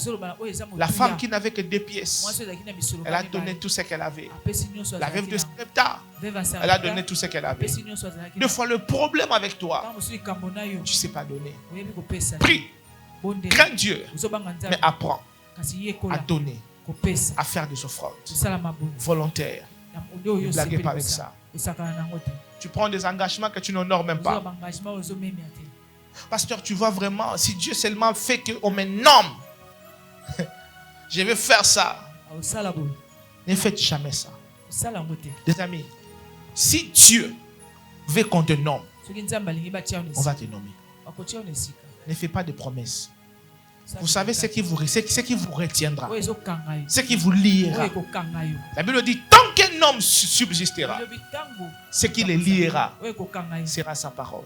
La femme qui n'avait que 2 pièces, elle a donné tout ce qu'elle avait. La veuve de Sarepta, elle a donné tout ce qu'elle avait. Deux fois le problème avec toi, tu ne sais pas donner. Prie, crains Dieu, mais apprends à donner, à faire des offrandes volontaires. Ne blaguez pas avec ça. Tu prends des engagements que tu n'honores même pas. Pasteur, tu vois vraiment, si Dieu seulement fait qu'on me nomme, je vais faire ça. Ne faites jamais ça. Les amis, si Dieu veut qu'on te nomme, on va te nommer. Ne fais pas de promesses. Vous savez ce qui vous retiendra, ce qui vous liera. La Bible dit, tant qu'un homme subsistera, ce qui le liera sera sa parole.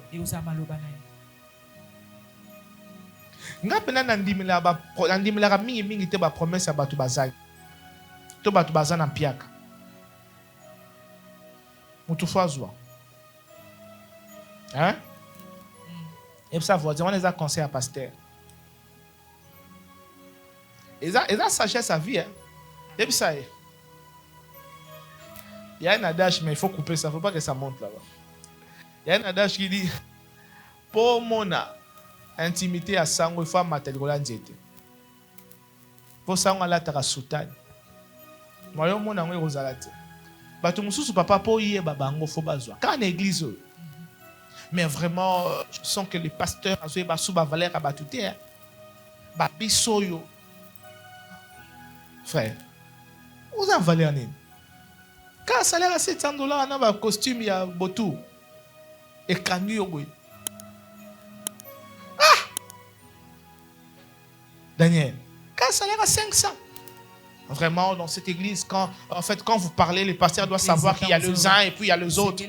Hein? Et ça, vous avez des conseils à pasteur. Et ça sagesse à vie. Et puis ça est. Il y a un adage, mais il faut couper ça. Il ne faut pas que ça monte là-bas. Il y a un adage qui dit, pour mon intimité à sango, il faut mater le golanzete. Pour sango la tara soutane. Moi, mon ango rozalate. Bato mususu papa pour y babango faut bazwa. Quand l'église, mais vraiment, je sens que les pasteurs azoé basu ba valeur à batouté. Ba bisoyo. Frère, vous en valez en une. Quand ça a l'air à $700, on a un costume, il y a botou. Et cannu, Daniel, quel salaire à 500? Vraiment, dans cette église, quand vous parlez, le pasteur doit savoir qu'il y a les uns et puis il y a les autres.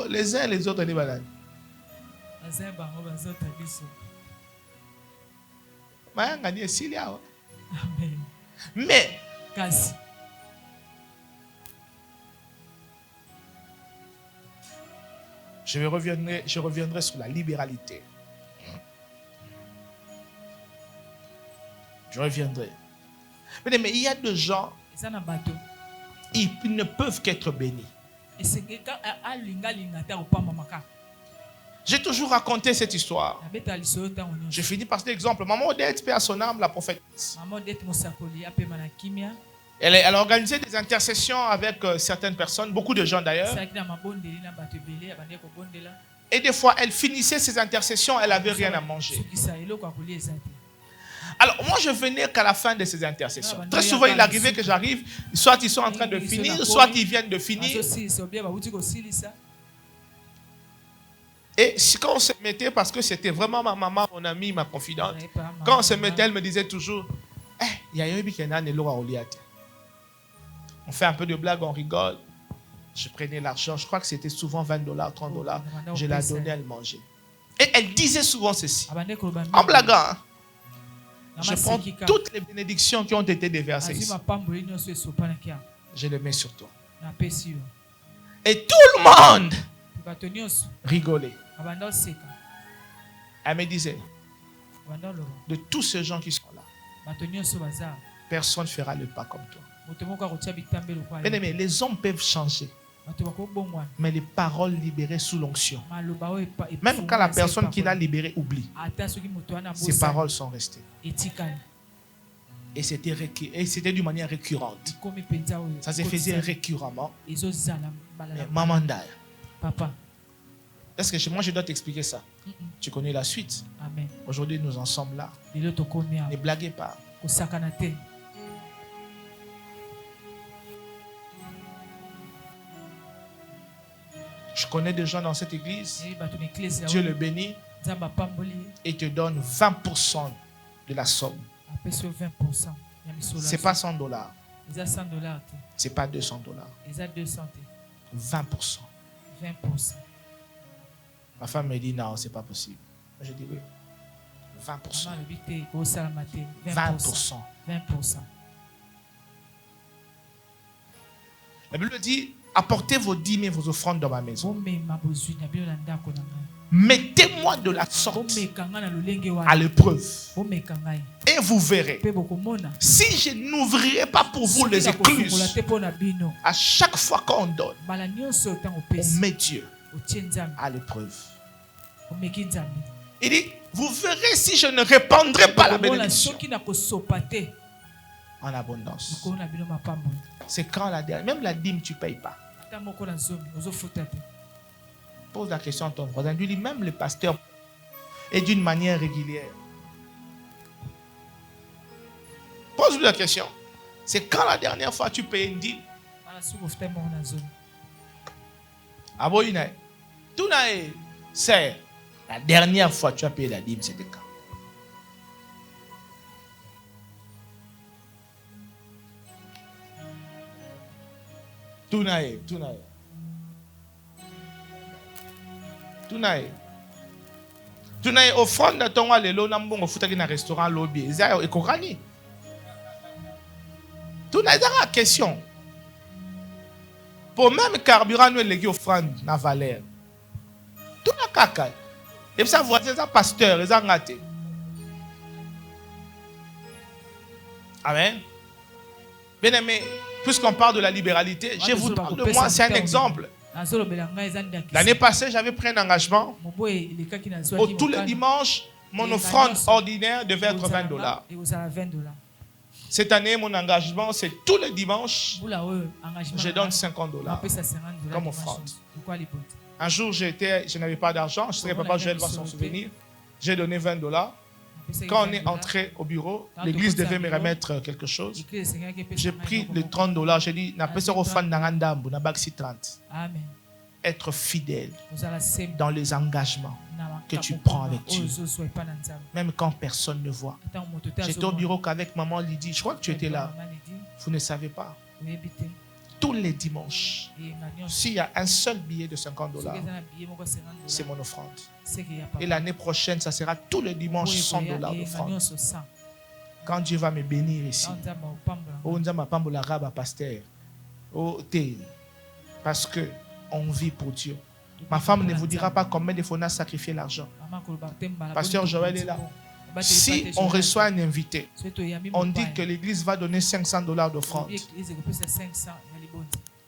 Les uns et les autres, mais je reviendrai sur la libéralité. Je reviendrai. Mais il y a des gens, ils ne peuvent qu'être bénis. J'ai toujours raconté cette histoire. Je finis par cet exemple. Maman Odette, paix à son âme, la prophétesse. Elle a organisé des intercessions avec certaines personnes, beaucoup de gens d'ailleurs. Et des fois, elle finissait ses intercessions, elle n'avait rien à manger. Alors, moi, je venais qu'à la fin de ces intercessions. Très souvent, il arrivait que j'arrive, soit ils sont en train de finir, soit ils viennent de finir. Et quand on se mettait, parce que c'était vraiment ma maman, mon amie, ma confidente, quand on se mettait, elle me disait toujours, on fait un peu de blague, on rigole. Je prenais l'argent, je crois que c'était souvent $20, $30. Je la donnais, elle mangeait. Et elle disait souvent ceci, en blaguant, hein. Je prends toutes les bénédictions qui ont été déversées ici. Je les mets sur toi. Et tout le monde rigolait. Elle me disait, de tous ces gens qui sont là, personne ne fera le pas comme toi. Mais les hommes peuvent changer. Mais les paroles libérées sous l'onction, même quand la personne qui l'a libérée oublie, ces paroles sont restées. Et c'était d'une manière récurrente. Ça se faisait récurremment. Maman Ndaya, papa, est-ce que moi je dois t'expliquer ça? Tu connais la suite. Aujourd'hui nous en sommes là. Ne blaguez pas. Je connais des gens dans cette église. Dieu le bénit et te donne 20% de la somme. Ce n'est pas $100. Ce n'est pas $200. 20%. Ma femme me dit non, ce n'est pas possible. Je dis oui. 20%. 20%. La Bible dit, apportez vos dîmes et vos offrandes dans ma maison. Mettez-moi de la sorte à l'épreuve. Et vous verrez. Si je n'ouvrirai pas pour vous les écluses, à chaque fois qu'on donne, on met Dieu à l'épreuve. Il dit, vous verrez si je ne répandrai pas la bénédiction en abondance. C'est quand la dernière, même la dîme, tu ne payes pas. Pose la question à ton voisin. Lui dit, même le pasteur est d'une manière régulière. Pose-lui la question. C'est quand la dernière fois tu payes une dîme? Ah bon, tout c'est la dernière fois que tu as payé la dîme, c'était quand? Tunae. Offrande de ton lelo nambongo futaki na restaurant lobby. Eza ekokani. Tunae la question. Pour même carburant nous legi offrande na valeur. Tuna kaka. Et ça voisin ça pasteur, eza ngate. Amen. Bien aimé, puisqu'on parle de la libéralité, je vous parle de moi, c'est un exemple. L'année passée, j'avais pris un engagement. Tous les dimanches, mon offrande ordinaire devait être $20. Cette année, mon engagement, c'est tous les dimanches, je donne $50 comme offrande. Un jour, je n'avais pas d'argent, je ne savais pas, Joël va s'en souvenir. J'ai donné $20. Quand on est entré au bureau, l'église devait me remettre quelque chose. J'ai pris les $30. J'ai dit, n'a pas offrande dans un 30. être fidèle dans les engagements que tu prends avec Dieu. Même quand personne ne voit. J'étais au bureau qu'avec maman Lydie. Je crois que tu étais là. Vous ne savez pas. Tous les dimanches, s'il y a un seul billet de $50, c'est mon offrande. Et l'année prochaine, ça sera tous les dimanches $100 d'offrande. Quand Dieu va me bénir ici, parce que on vit pour Dieu. Ma femme ne vous dira pas combien de fois on a sacrifié l'argent. Pasteur Joël est là. Si on reçoit un invité, on dit que l'église va donner $500 d'offrande.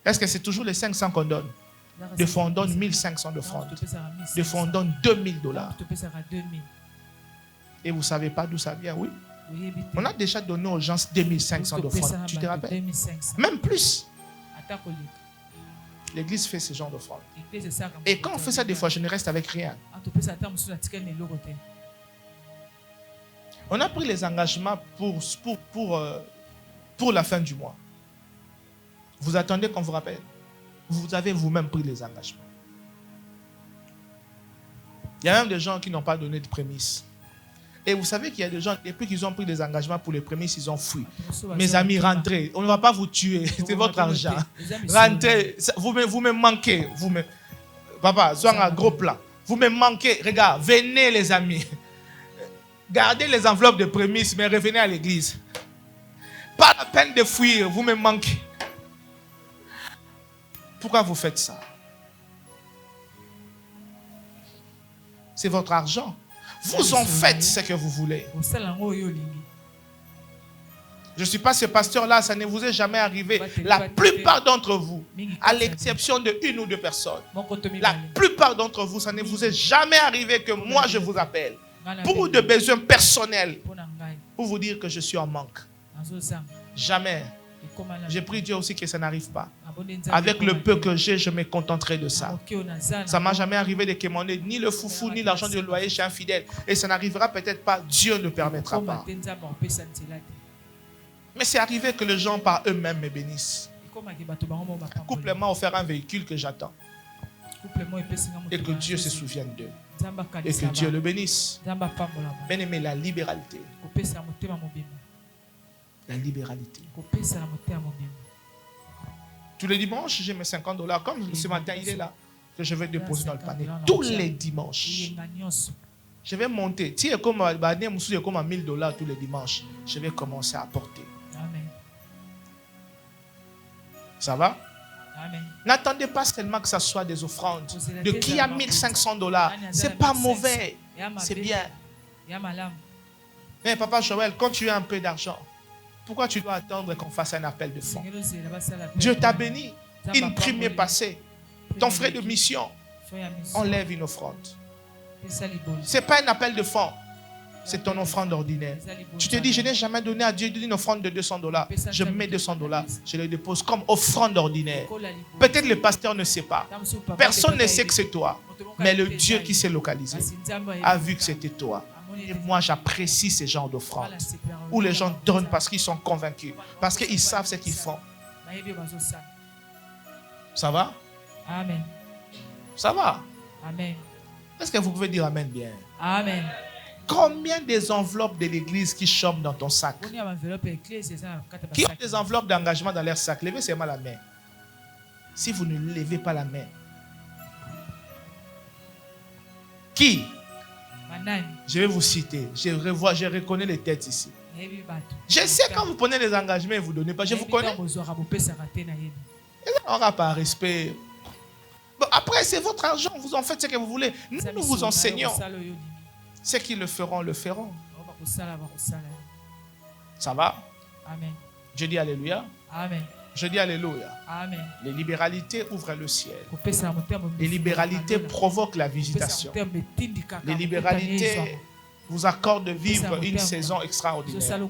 Est-ce que c'est toujours les 500 qu'on donne? Des fois on donne 1500 d'offrande. Des fois on donne $2000. Et vous ne savez pas d'où ça vient, oui? On a déjà donné aux gens 2500 d'offrande. Tu te rappelles? Même plus. L'église fait ce genre d'offrande. Et quand on fait ça, des fois, je ne reste avec rien. On a pris les engagements pour la fin du mois. Vous attendez qu'on vous rappelle. Vous avez vous-même pris les engagements. Il y a même des gens qui n'ont pas donné de prémices. Et vous savez qu'il y a des gens, depuis qu'ils ont pris des engagements pour les prémices, ils ont fui. Mes amis, rentrez. On ne va pas vous tuer. C'est votre argent. Rentrez. Vous me manquez. Papa, sois un gros plan. Vous me manquez. Regarde, venez les amis. Gardez les enveloppes de prémices, mais revenez à l'église. Pas la peine de fuir. Vous me manquez. Pourquoi vous faites ça? C'est votre argent. Vous en faites ce que vous voulez. Je ne suis pas ce pasteur-là, ça ne vous est jamais arrivé. La plupart d'entre vous, à l'exception de une ou deux personnes, la plupart d'entre vous, ça ne vous est jamais arrivé que moi je vous appelle pour des besoins personnels, pour vous dire que je suis en manque. Jamais. J'ai pris Dieu aussi que ça n'arrive pas. Avec le peu que j'ai, je me contenterai de ça. Ça ne m'a jamais arrivé de commander ni le foufou, ni l'argent du loyer chez un fidèle. Et ça n'arrivera peut-être pas. Dieu ne permettra pas. Mais c'est arrivé que les gens par eux-mêmes me bénissent. Couple m'a offert un véhicule que j'attends. Et que Dieu se souvienne d'eux. Et que Dieu le bénisse. Bien aimé, la libéralité. La libéralité. Tous les dimanches, j'ai mes $50. Comme ce matin, il est là. Que je vais déposer dans le panier. Tous les dimanches. Je vais monter. Si comme $1000 tous les dimanches, je vais commencer à apporter. Amen. Ça va? Amen. N'attendez pas seulement que ce soit des offrandes. De qui a $1500? C'est pas mauvais. C'est bien. Mais papa Joël, quand tu as un peu d'argent, pourquoi tu dois attendre qu'on fasse un appel de fonds? Dieu t'a béni. Une prime est passée. Ton frais de mission, enlève une offrande. Ce n'est pas un appel de fonds. C'est ton offrande ordinaire. Tu te dis, je n'ai jamais donné à Dieu une offrande de $200. Je mets $200. Je le dépose comme offrande ordinaire. Peut-être le pasteur ne sait pas. Personne ne sait que c'est toi. Mais le Dieu qui s'est localisé a vu que c'était toi. Et moi, j'apprécie ces genres d'offrandes où les gens donnent parce qu'ils sont convaincus, parce qu'ils savent ce qu'ils font. Ça va? Amen. Ça va? Amen. Est-ce que vous pouvez dire Amen bien? Amen. Combien des enveloppes de l'église qui chôment dans ton sac? Qui a des enveloppes d'engagement dans leur sac? Levez seulement la main. Si vous ne levez pas la main. Qui? Je vais vous citer. Je reconnais les têtes ici. Je sais quand vous prenez les engagements et vous ne donnez pas. Je vous connais. On n'a pas respect. Bon, après, c'est votre argent. Vous en faites ce que vous voulez. Nous vous enseignons. Ceux qui le feront, le feront. Ça va? Amen. Je dis Alléluia. Amen. Je dis Alléluia. Amen. Les libéralités ouvrent le ciel. Les libéralités provoquent la visitation. Les libéralités vous accordent de vivre une saison extraordinaire.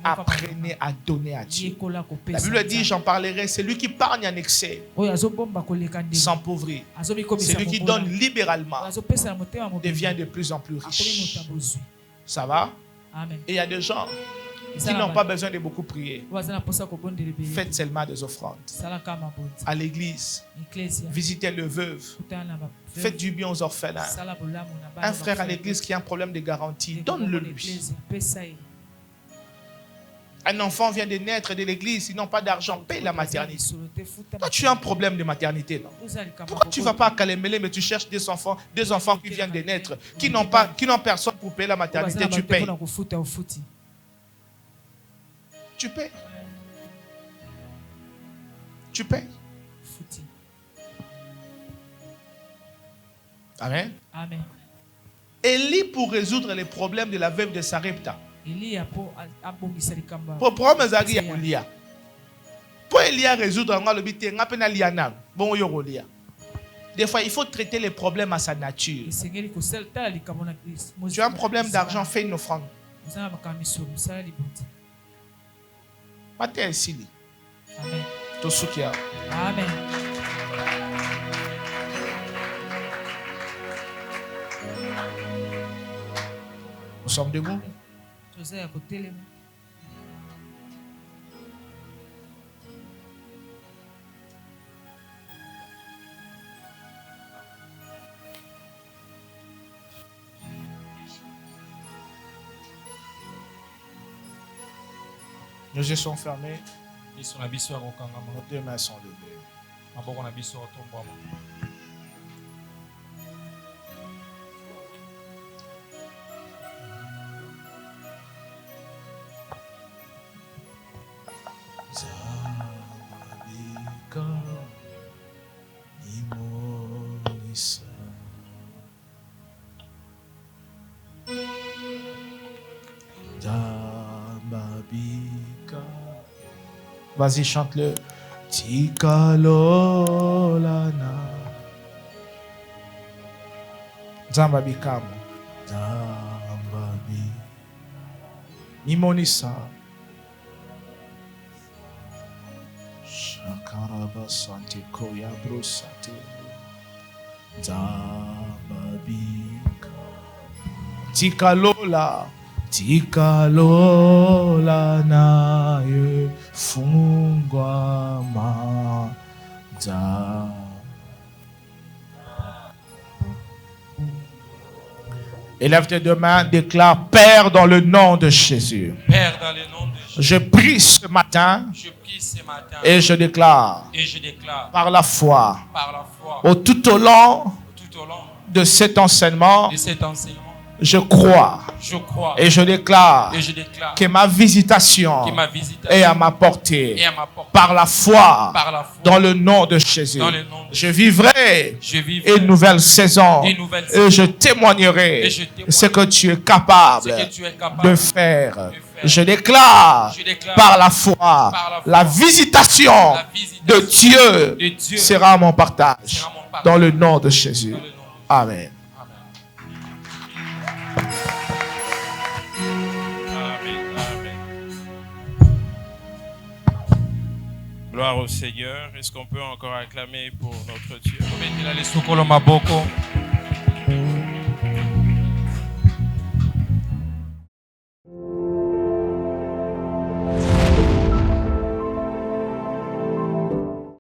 Apprenez à donner à Dieu. La Bible dit, j'en parlerai, celui qui parle en excès s'empauvrit. Celui qui donne libéralement devient de plus en plus riche. Ça va? Amen. Et il y a des gens, qui n'ont pas besoin de beaucoup prier. Faites seulement des offrandes. À l'église, visitez les veuves. Faites du bien aux orphelins. Un frère à l'église qui a un problème de garantie, donne-le lui. Un enfant vient de naître de l'église, ils n'ont pas d'argent, paye la maternité. Toi, tu as un problème de maternité, non? Pourquoi tu ne vas pas à Kalemele, mais tu cherches des enfants qui viennent de naître, qui n'ont personne pour payer la maternité, tu payes. Tu payes. Tu payes. Amen. Amen. Élie, pour résoudre les problèmes de la veuve de Sarepta, pour problème Zari ya Elia. Pour Elia résoudre le bité, ngapena liana. Bon yo Elia. Des fois, il faut traiter les problèmes à sa nature. Tu as un problème d'argent, fais une offrande. Matin ici. Amen. Tosukia. Amen. Nous sommes debout. Nos yeux sont fermés. Nos deux mains sont levées. Vas-y, chante-le. Tikalolana. Zambabikamo. Zambabi. Imonisa. Shakaraba Sante Koya Brosate. Zambabika. Tikalola. Tikalola naye fungwa maza. Élève tes deux mains, déclare Père dans le nom de Jésus. Père dans le nom de Jésus. Je prie ce matin. Et je déclare. Par la foi. Tout au long de cet enseignement. Je crois et je déclare que ma visitation est à ma portée par la foi dans le nom de Jésus. Je vivrai une nouvelle saison et je témoignerai ce que tu es capable de faire. Je déclare par la foi la visitation de Dieu sera mon partage dans le nom de Jésus. Amen. Gloire au Seigneur. Est-ce qu'on peut encore acclamer pour notre Dieu?